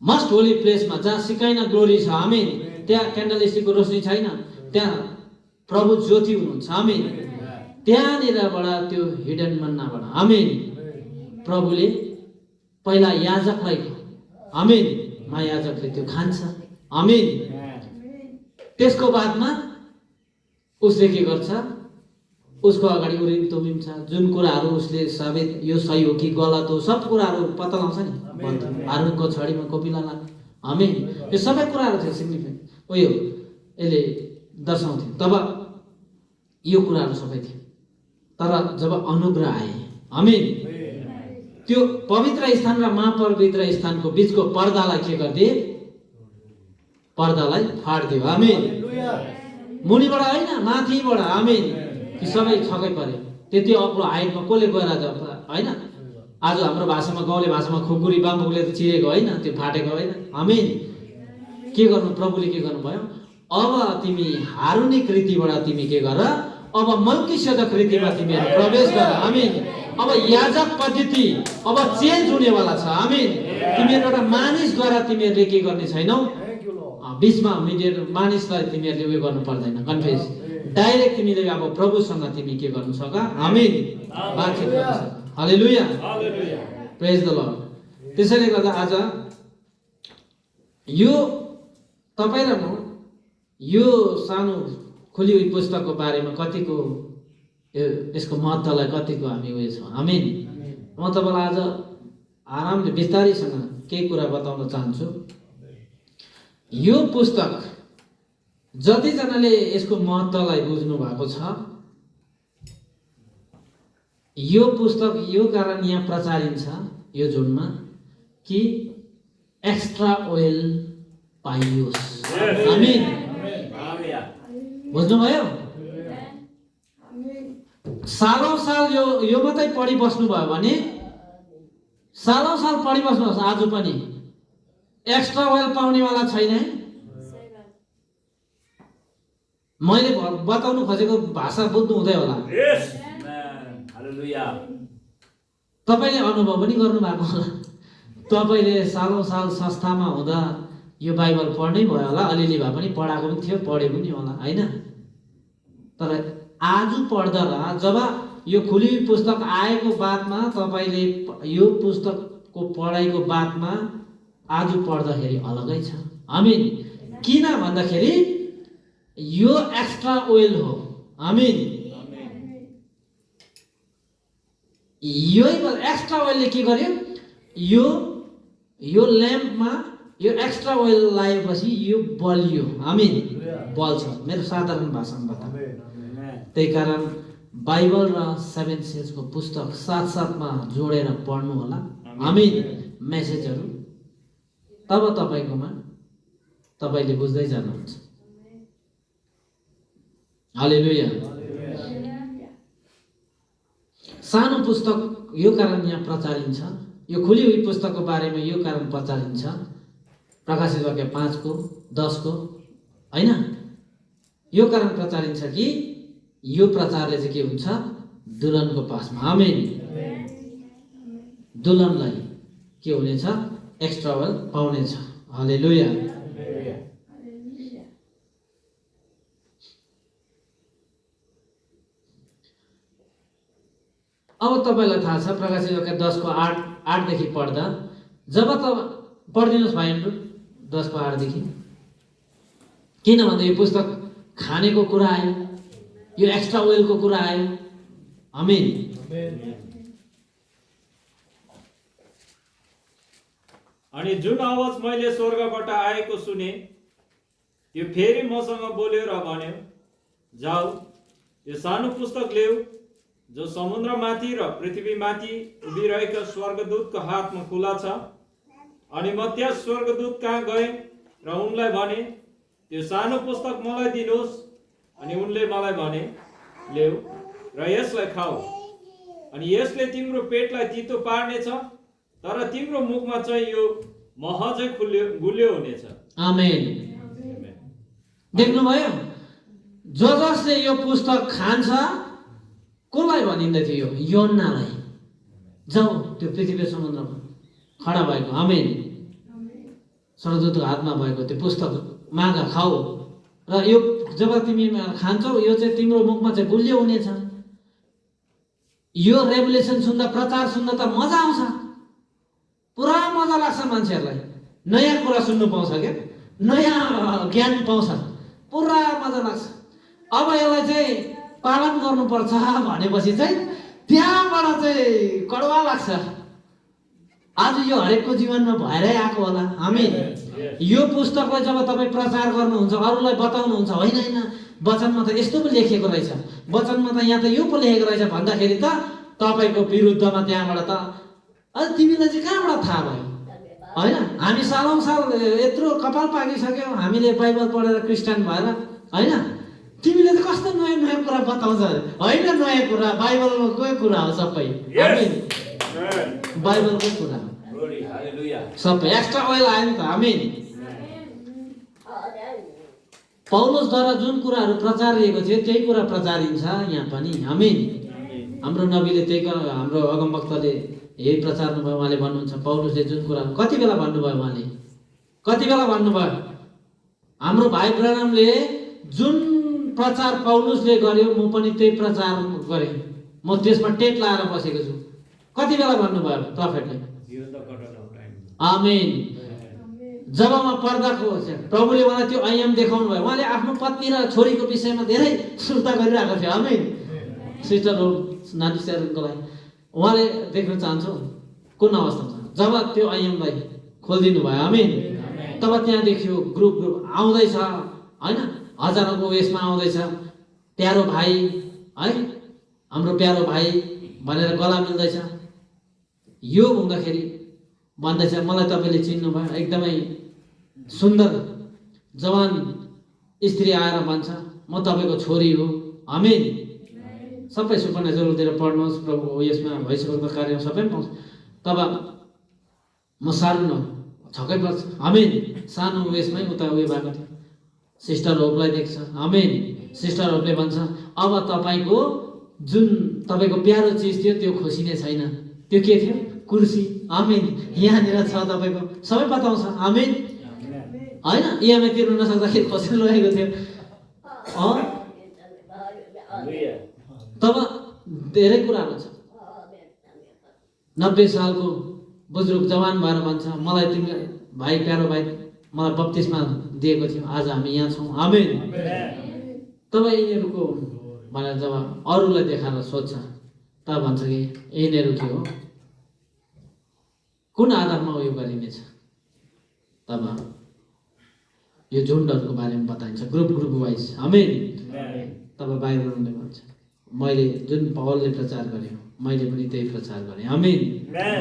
मस्ट होली प्लेसमा, जहाँ सिकाइना ग्लोरी छ, आमीन, त्यहाँ क्यान्डल स्टिकको रोशनी छैन, त्यहाँ प्रभु ज्योति हुनुहुन्छ, आमीन, त्यहाँनिरबाट त्यो हिडन मन्नाबाट, आमीन, प्रभुले पहिला याजकलाई, आमीन, महायाजकले त्यो खान्छ, आमीन। त्यसको बादमा उसले के गर्छ? उसको अगाडि उरिम तुमिम छ, जुन कुराहरू उसले साबित यो सही हो कि गलत हो सब कुराहरू पत्ता लगाउँछ नि। हारुनको छडीमा कोपिला लाग्छ, आमीन, यो सबै कुराहरू थियो सिग्निफिकेन्ट, उयो यसले दर्शाउँथ्यो। तब यो कुराहरू सबै थियो। तर जब अनुग्रह आए, आमीन, त्यो पवित्र स्थान र महापवित्र स्थानको बीचको पर्दालाई के गरिदिए? पर्दालाई फाड्दियो। आमेन। मुनिबाट होइन, माथिबाट। आमेन। कि सबै छक्कै परे। त्यति अग्लो हाइटमा कसले गएर होइन? आज हाम्रो भाषामा, गाउँले भाषामा खुकुरी बाम्बुले त चिरेको होइन, त्यो फाटेको होइन। आमेन। के गर्नु? प्रभुले के गर्नुभयो? अब तिमी हारुनिक रीतिबाट तिमी के गर? अब मल्कीसेदक रीतिमा तिमीहरू प्रवेश गर। आमेन। अब याजक पद्धति अब चेन्ज हुनेवाला छ। आमेन। तिमीहरू एउटा मानिसद्वारा तिमीहरूले के गर्ने छैनौ? बीचमा मानिसलाई तिमीहरूले उयो गर्नु पर्दैन, कन्फ्युज। डाइरेक्ट तिमीले अब प्रभुसँग तिमी के गर्नु सक? आमेन। बातचित गर्न सक। हालेलुया। प्रेज द लर्ड। त्यसैले गर्दा आज यो तपाईँ र म यो सानो खुली हुई पुस्तकको बारेमा कतिको यसको महत्त्वलाई कतिको हामी उयो छौँ। आमेन। म तपाईँलाई आज आरामले बिस्तारैसँग केही कुरा बताउन चाहन्छु। यो पुस्तक जतिजनाले यसको महत्त्वलाई बुझ्नु भएको छ, यो पुस्तक यो कारण यहाँ प्रचारिन्छ यो जुनमा कि एक्स्ट्रा ओइल पाइयोस्। आमेन। बुझ्नुभयो? सालौं साल यो मात्रै पढि बस्नु भयो भने सालौं साल पढि बस्नुहोस्, आज पनि एक्स्ट्रा ओइल पाउनेवाला छैन। मैले बताउनु खोजेको भाषा बुझ्नु हुँदै होला। तपाईँले अनुभव पनि गर्नु भएको होला। तपाईँले सालौं साल संस्थामा हुँदा यो बाइबल पढ्नै भयो होला, अलिअलि भए पनि पढाएको पनि थियो, पढे पनि होला, होइन? तर आज पढ्दा जब यो खुली पुस्तक आएको बादमा तपाईँले यो पुस्तकको पढाइको बादमा आज पढ्दाखेरि अलगै छ। आमेन। किन भन्दाखेरि यो एक्स्ट्रा ओइल हो। आमेन। यही एक्स्ट्रा ओइलले के गर्यो? यो ल्याम्पमा यो एक्स्ट्रा ओइल लगाएपछि यो बलियो। आमेन। बल्छ। मेरो साधारण भाषामा बता। त्यही कारण बाइबल र 7 सेल्सको पुस्तक साथसाथमा जोडेर पढ्नु होला। आमेन। मेसेजहरू तब तपाईँले बुझ्दै जानुहुन्छ। हालेलुया। सानो पुस्तक यो कारण यहाँ प्रचारिन्छ, यो खुली हुई पुस्तकको बारेमा यो कारण प्रचारिन्छ, प्रकाशित वाक्य 5 को 10 को, होइन? यो कारण प्रचारिन्छ कि यो प्रचारले चाहिँ के हुन्छ? दुल्हनको पासमा। आमेन। दुल्हनलाई के हुनेछ? एक्स्ट्रा ओइल पाउनेछ। हालेलुया। अब तपाईँलाई थाहा छ प्रकाशित वाक्य 10 को 8 देखि पढ्दा, जब पढिदिनुहोस् भाइहरू 10 को 8 देखि। किन भन्दा यो पुस्तक खानेको कुरा आयो, यो एक्स्ट्रा ओइलको कुरा आयो। आमेन।
अनि जुन आवाज मैले स्वर्गबाट आएको सुने, त्यो फेरि मसँग बोल्यो र भन्यो, जाऊ यो सानो पुस्तक ल्याऊ जो समुद्रमाथि र पृथ्वीमाथि उभिरहेका स्वर्गदूतको हातमा खुला छ। अनि म त्यस स्वर्गदूत कहाँ गएँ र उनलाई भने, त्यो सानो पुस्तक मलाई दिनुहोस्। अनि उनले मलाई भने, ल्याऊ र यसलाई खाऊ। अनि यसले तिम्रो पेटलाई तितो पार्नेछ, तर तिम्रो मुखमा चाहिँ यो महजै गुलियो हुनेछ।
आमेन। देख्नुभयो? जसले यो पुस्तक खान्छ, कसलाई भनिँदै थियो? योन्नालाई। जाऊ त्यो पृथ्वी समुद्रमा खडा भएको, आमेन, स्वर्गदूतको हातमा भएको त्यो पुस्तक माग, खाऊ, र यो जब तिमी खान्छौ यो चाहिँ तिम्रो मुखमा चाहिँ गुलियो हुनेछ। यो रेभुलेसन सुन्दा, प्रचार सुन्दा त मजा आउँछ, पुरा मजा लाग्छ मान्छेहरूलाई। नयाँ कुरा सुन्नु पाउँछ क्या, नयाँ ज्ञान पाउँछ, पुरा मजा लाग्छ। अब यसलाई चाहिँ पालन गर्नुपर्छ भनेपछि चाहिँ त्यहाँबाट चाहिँ कडवा लाग्छ। आज यो हरेकको जीवनमा भएरै आएको होला। आमेन। यो पुस्तकलाई जब तपाईँ प्रचार गर्नुहुन्छ, अरूलाई बताउनुहुन्छ, होइन होइन वचनमा त यस्तो पो लेखेको रहेछ, वचनमा त यहाँ त यो पो लेखेको रहेछ भन्दाखेरि त तपाईँको विरुद्धमा त्यहाँबाट त अझ तिमीलाई चाहिँ कहाँबाट थाहा भयो होइन? हामी सालौँ साल यत्रो कपाल पाकिसक्यो हामीले बाइबल पढेर क्रिस्चियन भएर होइन? तिमीले त कस्तो नयाँ नयाँ कुरा बताउँछ होइन? नयाँ कुरा बाइबलकै कुरा हो सबै। आमेन। बाइबलकै कुरा हो सबै। एक्स्ट्रा ओइल आयो नि त। आमेन। पौलुसद्वारा जुन कुराहरू प्रचारिएको थियो त्यही कुरा प्रचारिन्छ यहाँ पनि। आमेन। हाम्रो नबीले त्यही हाम्रो अगमवक्ताले यही प्रचार्नुभयो। उहाँले भन्नुहुन्छ पौलुसले जुन कुरा कति बेला भन्नुभयो, उहाँले कति बेला भन्नुभयो? हाम्रो भाइ ब्रानमले जुन प्रचार पौलुसले गर्यो म पनि त्यही प्रचार गरेँ, म त्यसमा टेक लाएर बसेको छु। कति बेला भन्नुभयो प्रफेटले? आमेन। जब म पर्दाको प्रभुले मलाई त्यो ऐयाम देखाउनु भयो, उहाँले आफ्नो पत्नी र छोरीको विषयमा धेरै सुर्ता गरिरहेको थियो। आमेन। सिस्टरहरू नानी सिस्टरको लागि उहाँले देख्न चाहन्छु कुन अवस्थामा छ। जब त्यो ऐयामलाई खोलिदिनु भयो, आमेन, तब त्यहाँ देखियो ग्रुप आउँदैछ होइन? हजारौँको उयसमा आउँदैछ। प्यारो भाइ है, हाम्रो प्यारो भाइ भनेर गला मिल्दैछ। यो हुँदाखेरि भन्दैछ मलाई तपाईँले चिन्नुभयो, एकदमै सुन्दर जवान स्त्री आएर भन्छ म तपाईँको छोरी हो। आमेन। सबै सुपरनेचुरलतिर पढ्नुहोस्, प्रभुको यसमा भइसकेको कार्यमा सबै पाउँछ। तब म सानो छक्कै पर्छ। आमेन। सानो उयसमै उता उयो भएको थियो। सिस्टर होपलाई देख्छ। आमेन। सिस्टर होपले भन्छ अब तपाईँको जुन तपाईँको प्यारो चिज थियो त्यो खोसिने छैन। त्यो के थियो? कुर्सी। आमेन। यहाँनिर छ तपाईँको, सबै बताउँछ। आमेन। होइन? इएमआई तिर्नु नसक्दाखेरि खोसेर लगेको थियो। तब धेरै कुराहरू छ। 90 सालको बुजुर्ग जवान भएर भन्छ मलाई तिम्रो भाइ प्यारो भाइ मलाई बप्तिस्मा दिएको थियो, आज हामी यहाँ छौँ। आमेन। तब यिनीहरूको भनेर जब अरूलाई देखाएर सोध्छ तब भन्छ कि यिनीहरू के हो, कुन आधारमा उयो गरिनेछ? तब यो झुन्डहरूको बारेमा बताइन्छ, ग्रुप वाइज। आमेन। तब बाइबलले भन्छ मैले जुन पौलले प्रचार गरेँ मैले पनि त्यही प्रचार गरेँ। आमेन।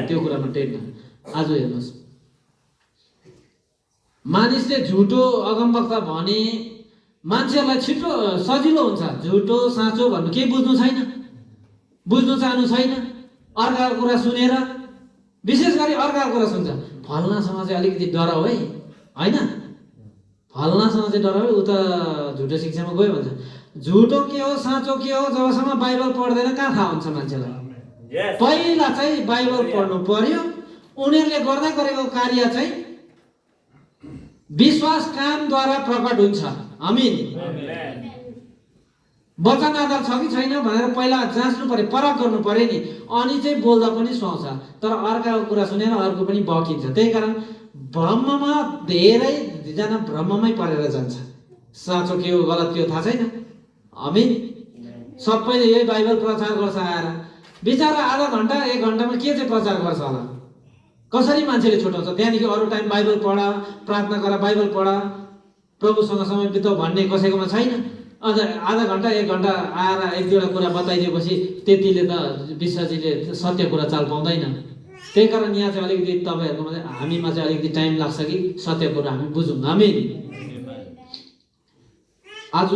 त्यो कुरामा टेक्न। आज हेर्नुहोस्, मानिसले झुटो अगमवक्ता भने मान्छेहरूलाई छिटो सजिलो हुन्छ। झुटो साँचो भन्नु केही बुझ्नु छैन, बुझ्नु चाहनु छैन। अर्काको कुरा सुनेर, विशेष गरी अर्काको कुरा सुन्छ। फल्नासँग चाहिँ अलिकति डराउ है, होइन? फल्नासँग चाहिँ डराउ, उ त झुटो शिक्षामा गयो भन्छ। झुटो के हो साँचो के हो जबसम्म बाइबल पढ्दैन कहाँ थाहा हुन्छ मान्छेलाई? पहिला चाहिँ बाइबल पढ्नु पर्यो। उनीहरूले गर्दै गरेको कार्य चाहिँ विश्वास कामद्वारा प्रकट हुन्छ। आमीन। वचन आधार छ कि छैन भनेर पहिला जाँच्नु पर्यो, परख गर्नु पर्यो नि, अनि चाहिँ बोल्दा पनि सुहाउँछ। तर अर्काको कुरा सुनेर अर्को पनि बकिन्छ। त्यही कारण भ्रममा धेरैजना भ्रममै परेर जान्छ। साँचो के हो गलत के हो थाहा छैन। आमीन। सबैले यही बाइबल प्रचार गर्छ आएर, बिचारा आधा घन्टा 1 घन्टामा के चाहिँ प्रचार गर्छ होला? कसरी मान्छेले छुटाउँछ? त्यहाँदेखि अरू टाइम बाइबल पढ, प्रार्थना गर, बाइबल पढ, प्रभुसँग समय बिताउ भन्ने कसैकोमा छैन। अझ आधा घन्टा 1 घन्टा आएर 1-2 कुरा बताइदिएपछि त्यतिले त विश्वासीले सत्य कुरा चाल पाउँदैन। त्यही कारण यहाँ चाहिँ अलिकति तपाईँहरूकोमा चाहिँ हामीमा चाहिँ अलिकति टाइम लाग्छ कि सत्य कुरा हामी बुझौँ। आमीन। आज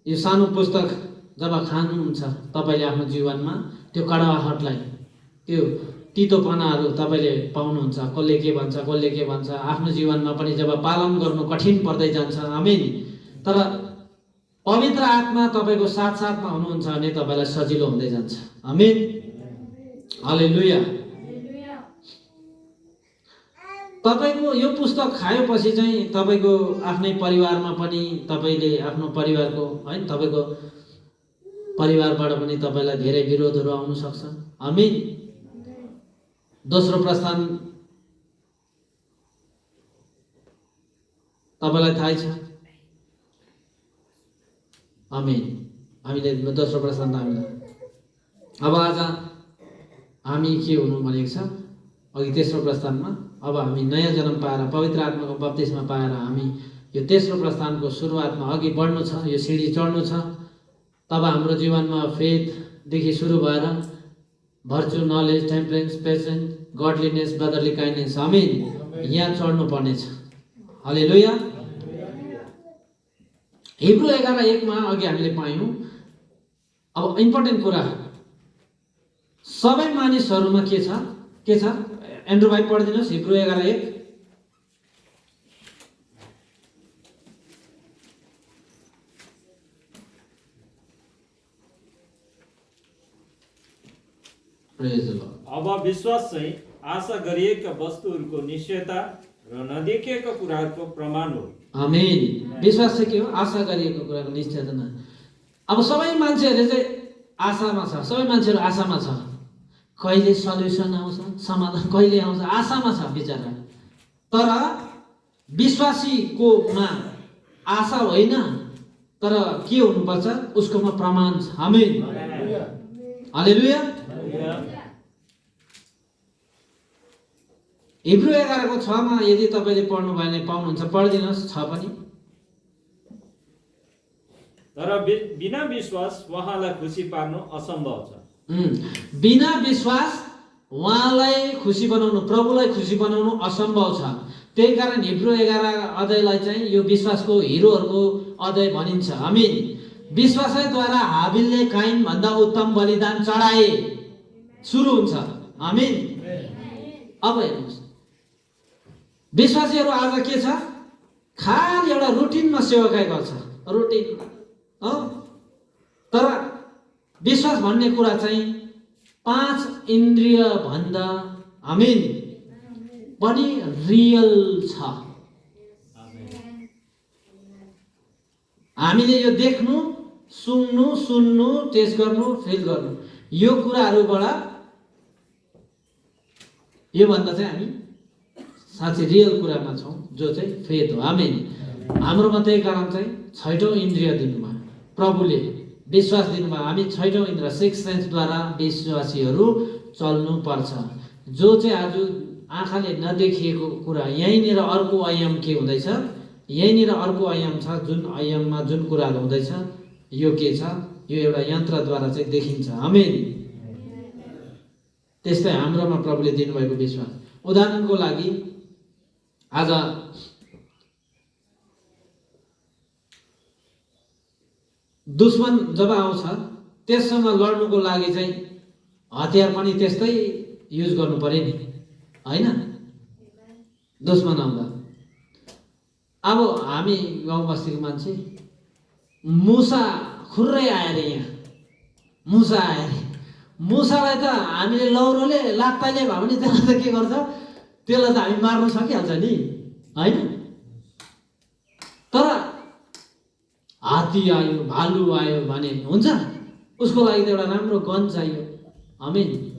यो सानो पुस्तक जब खानुहुन्छ तपाईँले आफ्नो जीवनमा, त्यो कडाहटलाई, त्यो तितोपनाहरू तपाईँले पाउनुहुन्छ। कसले के भन्छ, कसले के भन्छ, आफ्नो जीवनमा पनि जब पालन गर्नु कठिन पर्दै जान्छ। आमीन। तर पवित्र आत्मा तपाईँको साथसाथमा हुनुहुन्छ भने तपाईँलाई सजिलो हुँदै जान्छ। आमीन। हालेलुया। तपाईँको यो पुस्तक खाएपछि चाहिँ तपाईँको आफ्नै परिवारमा पनि तपाईँले आफ्नो परिवारको होइन, तपाईँको परिवारबाट पनि तपाईँलाई धेरै विरोधहरू आउन सक्छ। आमीन। दोस्रो प्रस्थान तपाईँलाई थाहै छ। आमीन। हामीले दोस्रो प्रस्थान त हामीलाई अब आज हामी के हुनु भनेको छ? अघि तेस्रो प्रस्थानमा अब हामी नयाँ जन्म पाएर पवित्र आत्माको बप्तिस्मा पाएर हामी यो तेस्रो प्रस्थानको सुरुवातमा अघि बढ्नु छ, यो सिँढी चढ्नु छ। तब हाम्रो जीवनमा फेथदेखि सुरु भएर virtue, knowledge, temperance, patience, godliness, brotherly kindness. Amen. यहाँ चढ्नु पर्नेछ। हालेलुया। हिब्रू 11:1 मा अघि हामीले पायौँ। अब इम्पोर्टेन्ट कुरा, सबै मानिसहरूमा के छ? एन्ड्रु भाइ पढिदिनुहोस् हिब्रू 11:1।
अब विश्वास चाहिँ आशा गरिएका वस्तुहरूको निश्चयता र नदेखिएका कुराहरूको प्रमाण हो।
आमेन। विश्वास चाहिँ के हो? आशा गरिएको कुराको निश्चयता न। अब सबै मान्छेहरूले चाहिँ आशामा छ, सबै मान्छेहरू आशामा छ। कहिले सल्युसन आउँछ, समाधान कहिले आउँछ, आशामा छ बिचरा। तर विश्वासीकोमा आशा होइन, तर के हुनुपर्छ? उसकोमा प्रमाण छ। आमेन। हालेलुया। हिब्रू 11:6 मा यदि तपाईँले पढ्नु भयो भने पाउनुहुन्छ, पढिदिनुहोस् 6 पनि।
तर बिना विश्वास उहाँलाई खुसी पार्नु असम्भव छ।
बिना विश्वास उहाँलाई खुसी बनाउनु, प्रभुलाई खुसी बनाउनु असम्भव छ। त्यही कारण हिब्रू 11 अध्यायलाई चाहिँ यो विश्वासको हिरोहरूको अध्याय भनिन्छ। आमेन। विश्वासैद्वारा हाबिलले काइन भन्दा उत्तम बलिदान चढाए, सुरु हुन्छ। आमेन। अब हेर्नुहोस्, विश्वासीहरू आज के छ? खाली एउटा रुटिनमा सेवाकाई गर्छ, रुटिनमा। तर विश्वास भन्ने कुरा चाहिँ 5 इन्द्रिय भन्दा आमेन पनि रियल छ। हामीले यो देख्नु, सुन्नु, टेस्ट गर्नु, फिल गर्नु, यो कुराहरूबाट यो भन्दा चाहिँ हामी साँच्चै रियल कुरामा छौँ, जो चाहिँ फेथ हो। आमेन। हाम्रोमा त्यही कारण चाहिँ 6औं इन्द्रिय दिनुभयो प्रभुले, विश्वास दिनुभयो। हामी 6औं इन्द्रिय 6 सेन्सद्वारा विश्वासीहरू चल्नु पर्छ। जो चाहिँ आज आँखाले नदेखिएको कुरा, यहीँनिर अर्को आयाम के हुँदैछ? यहीँनिर अर्को आयाम छ, जुन आयाममा जुन कुराहरू हुँदैछ, यो के छ? यो एउटा यन्त्रद्वारा चाहिँ देखिन्छ। आमेन। त्यस्तै हाम्रोमा प्रभुले दिनुभएको विश्वास। उदाहरणको लागि आज दुश्मन जब आउँछ, त्यससँग लड्नुको लागि चाहिँ हतियार पनि त्यस्तै युज गर्नु पर्यो नि, होइन? दुश्मन आउँदा अब हामी गाउँ बस्तीको मान्छे, मुसा खुर्रै आएर यहाँ मुसा आएर, मुसालाई त हामीले लौरोले लात्ताले भए पनि त्यसलाई त के गर्छ? त्यसलाई त हामी मार्न सकिहाल्छ नि, होइन? तर हात्ती आयो, भालु आयो भने हुन्छ, उसको लागि त एउटा राम्रो गन चाहियो। आमेन।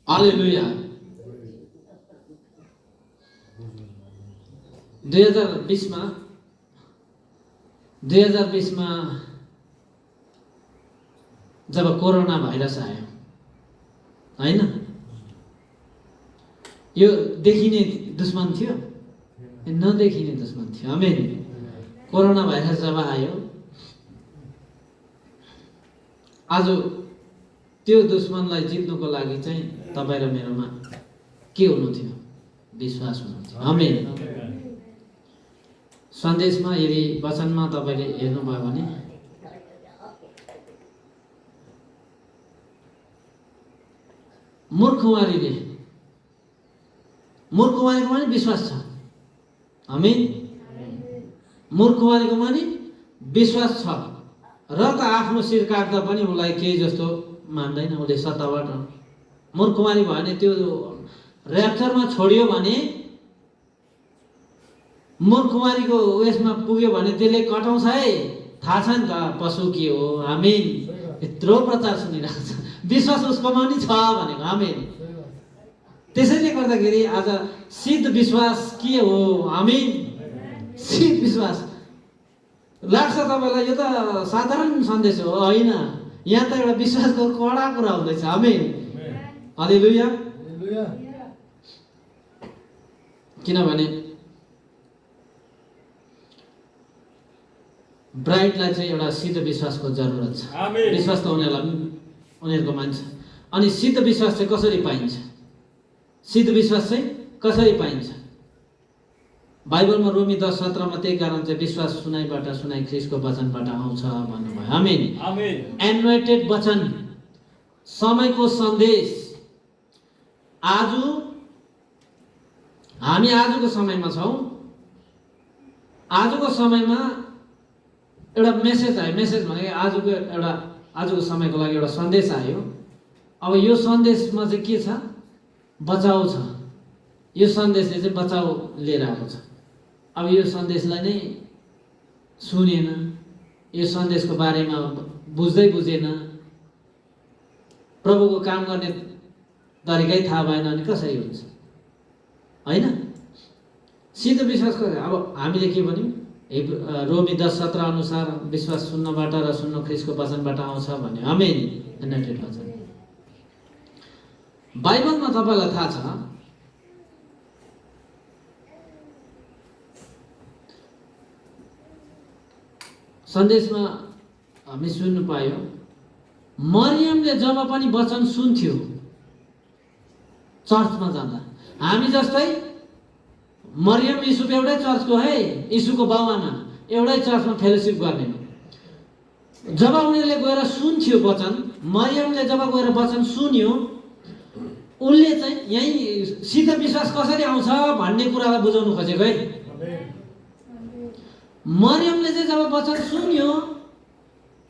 हालेलुया। 2020 मा जब कोरोना भाइरस आयो, होइन? यो देखिने दुश्मन थियो, नदेखिने दुश्मन थियो। आमेन। कोरोना भाइरस जब आयो, आज त्यो दुश्मनलाई जित्नुको लागि चाहिँ तपाईँ र मेरोमा के हुनु थियो? विश्वास हुनु थियो। आमेन। सन्देशमा यदि वचनमा तपाईँले हेर्नुभयो भने मूर्खमारीको पनि विश्वास छ। आमेन। मूर्खमारीको पनि विश्वास छ, र त आफ्नो शिर काट्दा पनि उसलाई केही जस्तो मान्दैन, उसले सत्ताबाट। मूर्खमारी भयो भने, त्यो ऱ्याप्चरमा छोडियो भने, मूर्खमारीको उयसमा पुग्यो भने त्यसले कटाउँछ है, थाहा छ नि त पशु के हो। आमेन। यत्रो प्रचार सुनिरहेको छ, विश्वास उसकोमा नि छ भनेको। आमेन। त्यसैले गर्दाखेरि आज सिद्ध विश्वास के हो? आमेन। सिद्ध विश्वास लाग्छ तपाईँलाई यो त साधारण सन्देश हो, होइन? यहाँ त एउटा विश्वासको कडा कुरा हुँदैछ। आमेन। हालेलुया। किनभने ब्राइडलाई चाहिँ एउटा सिद्ध विश्वासको जरुरत छ।
आमेन।
विश्वास त उनीहरूको मान्छ। अनि सिद्ध विश्वास चाहिँ कसरी पाइन्छ? सिद्ध विश्वास चाहिँ कसरी पाइन्छ? बाइबलमा रोमी 10:17 त्यही कारण चाहिँ विश्वास सुनाइबाट, सुनाइ ख्रीष्टको वचनबाट आउँछ भन्नुभयो। आमेन।
आमेन।
एनोटेड वचन, समयको सन्देश। आज हामी आजको समयमा छौँ। आजको समयमा एउटा मेसेज आयो। मेसेज भनेको आजको समयको लागि एउटा सन्देश आयो। अब यो सन्देशमा चाहिँ के छ? बचाउ छ। यो सन्देशले चाहिँ बचाउ लिएर आएको छ। अब यो सन्देशलाई नै सुनेन, यो सन्देशको बारेमा बुझेन, प्रभुको काम गर्ने तरिकै थाहा भएन भने कसरी हुन्छ? होइन? सिद्ध विश्वास गर्छ। अब हामीले के भन्यौँ? रोमी 10:17 अनुसार विश्वास सुन्नबाट र सुन्न ख्रीष्टको वचनबाट आउँछ भन्यो। आमेन। एनोटेड वचन। बाइबलमा तपाईँलाई थाहा छ सन्देशमा हामी सुन्नु पायो, मरियमले जब पनि वचन सुन्थ्यो चर्चमा जाँदा, हामी जस्तै मरियम युसुफ एउटै चर्चको है, यीशुको बाउआमा एउटै चर्चमा फेलोसिप गर्ने। जब उनीहरूले गएर सुन्थ्यो वचन, मरियमले जब गएर वचन सुन्यो, उनले चाहिँ यही सिद्ध विश्वास कसरी आउँछ भन्ने कुरालाई बुझाउनु खोजेको है। मरियमले चाहिँ जब वचन सुन्यो,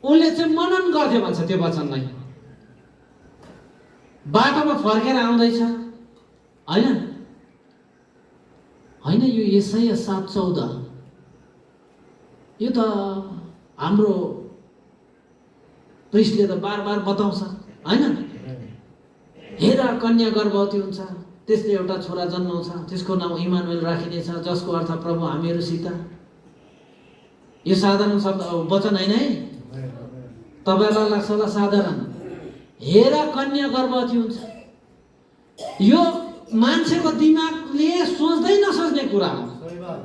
उनले चाहिँ मनन गर्थ्यो भन्छ त्यो वचनलाई। बाटोमा फर्केर आउँदैछ, होइन होइन, यो यशाया 7:14 यो त हाम्रो प्रिस्टले त बार बार बताउँछ, होइन? हेर, कन्या गर्भवती हुन्छ, त्यसले एउटा छोरा जन्माउँछ, त्यसको नाम इमानुएल राखिनेछ, जसको अर्थ प्रभु हामीहरूसित। यो साधारण शब्द वचन होइन है, तपाईँलाई लाग्छ होला साधारण। हेर, कन्या गर्भवती हुन्छ, यो मान्छेको दिमागले सोच्दै नसक्ने कुरा हो,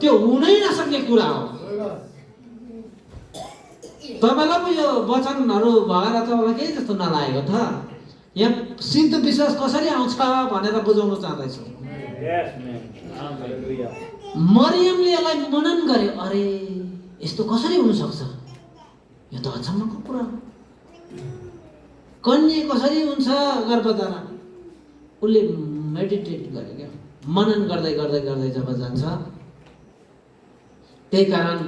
त्यो हुनै नसक्ने कुरा हो। तपाईँलाई पो यो वचनहरू भएर तपाईँलाई केही जस्तो नलागेको त? यहाँ सिद्ध विश्वास कसरी आउँछ भनेर बुझाउन चाहँदैछु। मरियमले यसलाई मनन गर्यो, अरे यस्तो कसरी हुनसक्छ? यो त अचम्मको कुरा हो। कन्या कसरी हुन्छ गर्भधारण? उसले मेडिटेट गरे क्या, मनन गर्दै गर्दै गर्दै जब जान्छ। त्यही कारण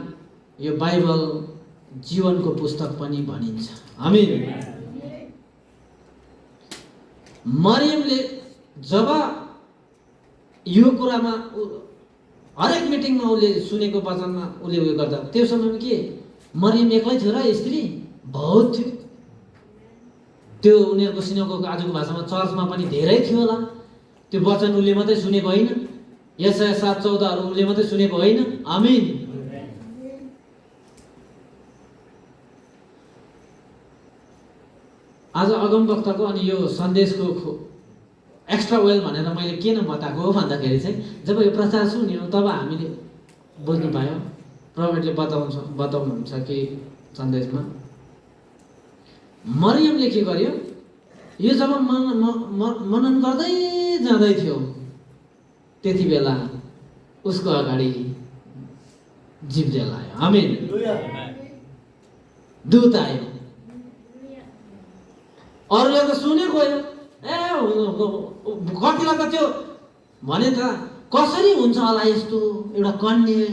यो बाइबल जीवनको पुस्तक पनि भनिन्छ। आमीन। मरियमले जब यो कुरामा हरेक मिटिङमा उसले सुनेको वचनमा उसले उयो गर्दा, त्यो समयमा के मरियम एक्लै थियो र स्त्री बहुत थियो। त्यो उनीहरूको सिनागोगको आजको भाषामा चर्चमा पनि धेरै थियो होला। त्यो वचन उसले मात्रै सुनेको होइन, यशाया 7:14 उसले मात्रै सुनेको होइन। आमीन। आज अगमवक्ताको अनि यो सन्देशको एक्स्ट्रा वेल भनेर मैले किन बताएको हो भन्दाखेरि चाहिँ, जब यो प्रचार सुन्यो तब हामीले बुझ्नु पायो, प्रभुले बताउनुहुन्छ कि सन्देशमा मरियमले के गर्यो, यो जब मनन गर्दै जाँदै थियो, त्यति बेला उसको अगाडि जिब्रेल आयो। आमीन। दूत आयो। अरूले त सुने गयो, कतिलाई त त्यो भने त कसरी हुन्छ होला यस्तो एउटा कन्या,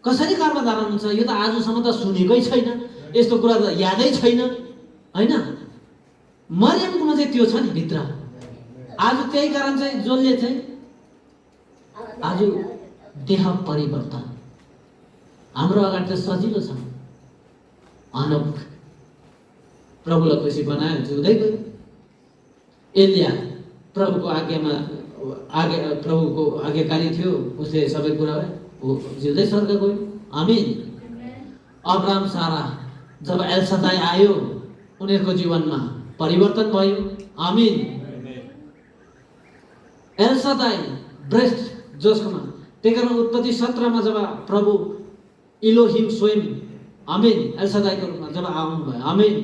कसरी गर्भधारण हुन्छ, यो त आजसम्म त सुनेकै छैन, यस्तो कुरा त यादै छैन, होइन? मरियमकोमा चाहिँ त्यो छ नि भित्र। आज त्यही कारण चाहिँ जसले चाहिँ आज देह परिवर्तन हाम्रो अगाडि त सजिलो छ, अनोख प्रभुलाई खुसी बनायो, जिउँदै गयो। एलिया प्रभुको प्रभुको आज्ञाकारी थियो, उसले सबै कुरा जिउँदै स्वर्ग गयो। आमीन। अब्राहम सारा जब एलसदाई आयो उनीहरूको जीवनमा परिवर्तन भयो। आमीन। एलसदाई ब्रेस्ट जसकोमा त्यही कारण उत्पत्ति 17 जब प्रभु इलोहिम स्वयं आमेन एल्सादाईको रूपमा जब आउनुभयो आमेन,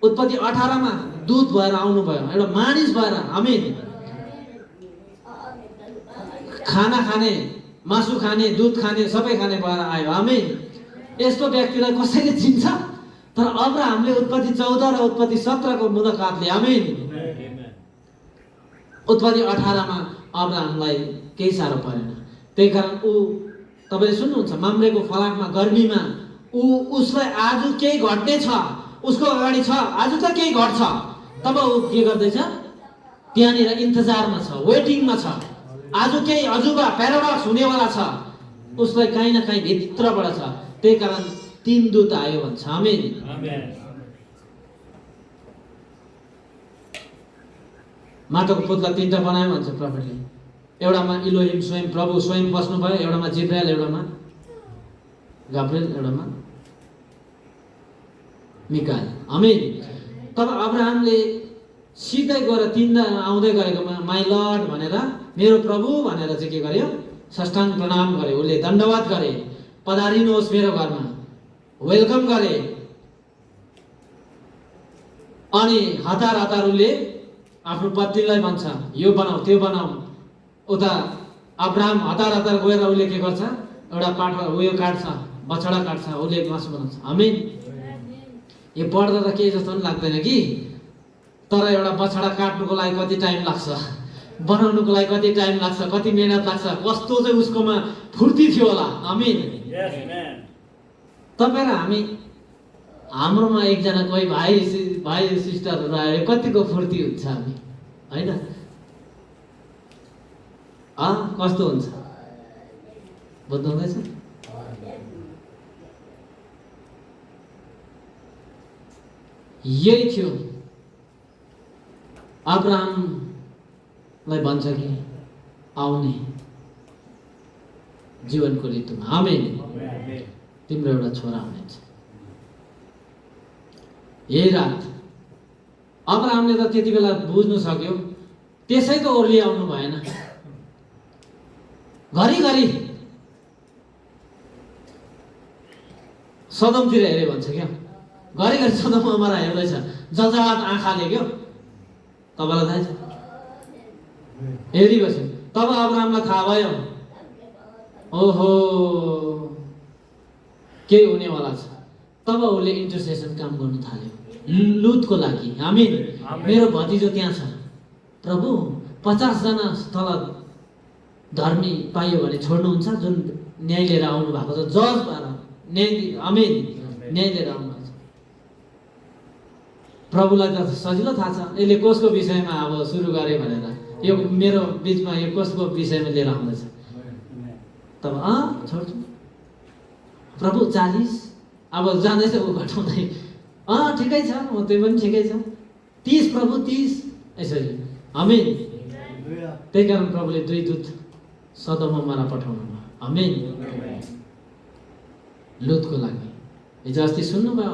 उत्पत्ति 18 दूत भएर आउनुभयो, एउटा मानिस भएर आमेन, खाना खाने, मासु खाने, दुध खाने, सबै खाने भएर आयो आमेन। यस्तो व्यक्तिलाई कसैले चिन्छ? तर अब्राहमले उत्पत्ति 14 र उत्पत्ति 17 को मुलाकातले आमेन, उत्पत्ति 18 अब्राहमलाई केही साह्रो परेन। त्यही कारण ऊ तपाईले सुन्नुहुन्छ माम्रेको फलाकमा गर्मीमा उसलाई आज केही घट्ने छ, उसको अगाडि छ आज त केही घट्छ, तब ऊ के गर्दैछ? त्यहाँनिर इन्तजारमा छ, वेटिङमा छ। आज केही अजुबा प्याराडक्स हुनेवाला छ, उसलाई काहीँ न काहीँ भित्रबाट छ। त्यही कारण 3 दूत आयो भन्छ आमेन। माटोको पुतला 3टा बनायो भन्छ प्रफेटले। एउटामा इलोहिम स्वयं प्रभु स्वयं बस्नु भयो, एउटामा जिब्राइल, एउटामा गाब्रिएल, एउटामा मिकाएल आमेन। तब अब्राहमले सिधै गएर 3 आउँदै गरेकोमा माई लर्ड भनेर, मेरो प्रभु भनेर चाहिँ के गर्यो? साष्टाङ्ग प्रणाम गरे, उसले दण्डवत गरे, पधारिनुहोस् मेरो घरमा, वेलकम गरे। अनि हतार हतार उसले आफ्नो पत्नीलाई भन्छ यो बनाऊ त्यो बनाऊ। उता अब्राहम हतार हतार गएर उसले के गर्छ? एउटा पाठ उयो काट्छ, बछडा काट्छ, उसले मासु बनाउँछ आमेन। यो पढ्दा त केही जस्तो पनि लाग्दैन कि, तर एउटा बछडा काट्नुको लागि कति टाइम लाग्छ, बनाउनुको लागि कति टाइम लाग्छ, कति मेहनत लाग्छ, कस्तो चाहिँ उसकोमा फुर्ती थियो होला आमेन। तपाईँ र हामी, हाम्रोमा एकजना कोही भाइ सिस्टरहरू आयो, कतिको फुर्ती हुन्छ हामी, होइन? कस्तो हुन्छ बुझ्नु हुँदैछ? यही थियो अब्राहमलाई भन्छ कि आउने जीवनको ऋतुमा आमेन तिम्रो एउटा छोरा हुनेछ। यही रात अब्राहमले त त्यति बेला बुझ्नु सक्यो, त्यसै त ओर्ली आउनु भएन। घरिघरि सदमतिर हेरे भन्छ क्या, घरिघरि सदममा मरा हेर्दैछ जजात आँखाले क्या। तपाईँलाई थाहा छ? हेरिबस्यो। तब अब्राहमलाई थाहा भयो ओहो के हुनेवाला छ। तब उसले इन्टरसेसन काम गर्नु थाल्यो लुतको लागि आमेन। मेरो भतिजो त्यहाँ छ, प्रभु 50 जना तल धर्मी पाइयो भने छोड्नुहुन्छ, जुन न्याय लिएर आउनु भएको छ, जज भएर न्याय आमेन न्याय लिएर आउनु भएको छ। प्रभुलाई त सजिलो थाहा छ यसले कसको विषयमा अब सुरु गरे भनेर, यो मेरो बिचमा यो कसको विषयमा लिएर आउँदैछ। तब छोड्छु प्रभु 40 अब जाँदैछ ऊ घटाउँदै, ठिकै छ, म त्यो पनि ठिकै छ, 30 प्रभु 30 यसरी आमेन। त्यही कारण प्रभुले 2 दूत सदममा मारा पठाउनु भयो आमेन लुतको लागि। हिजो अस्ति सुन्नुभयो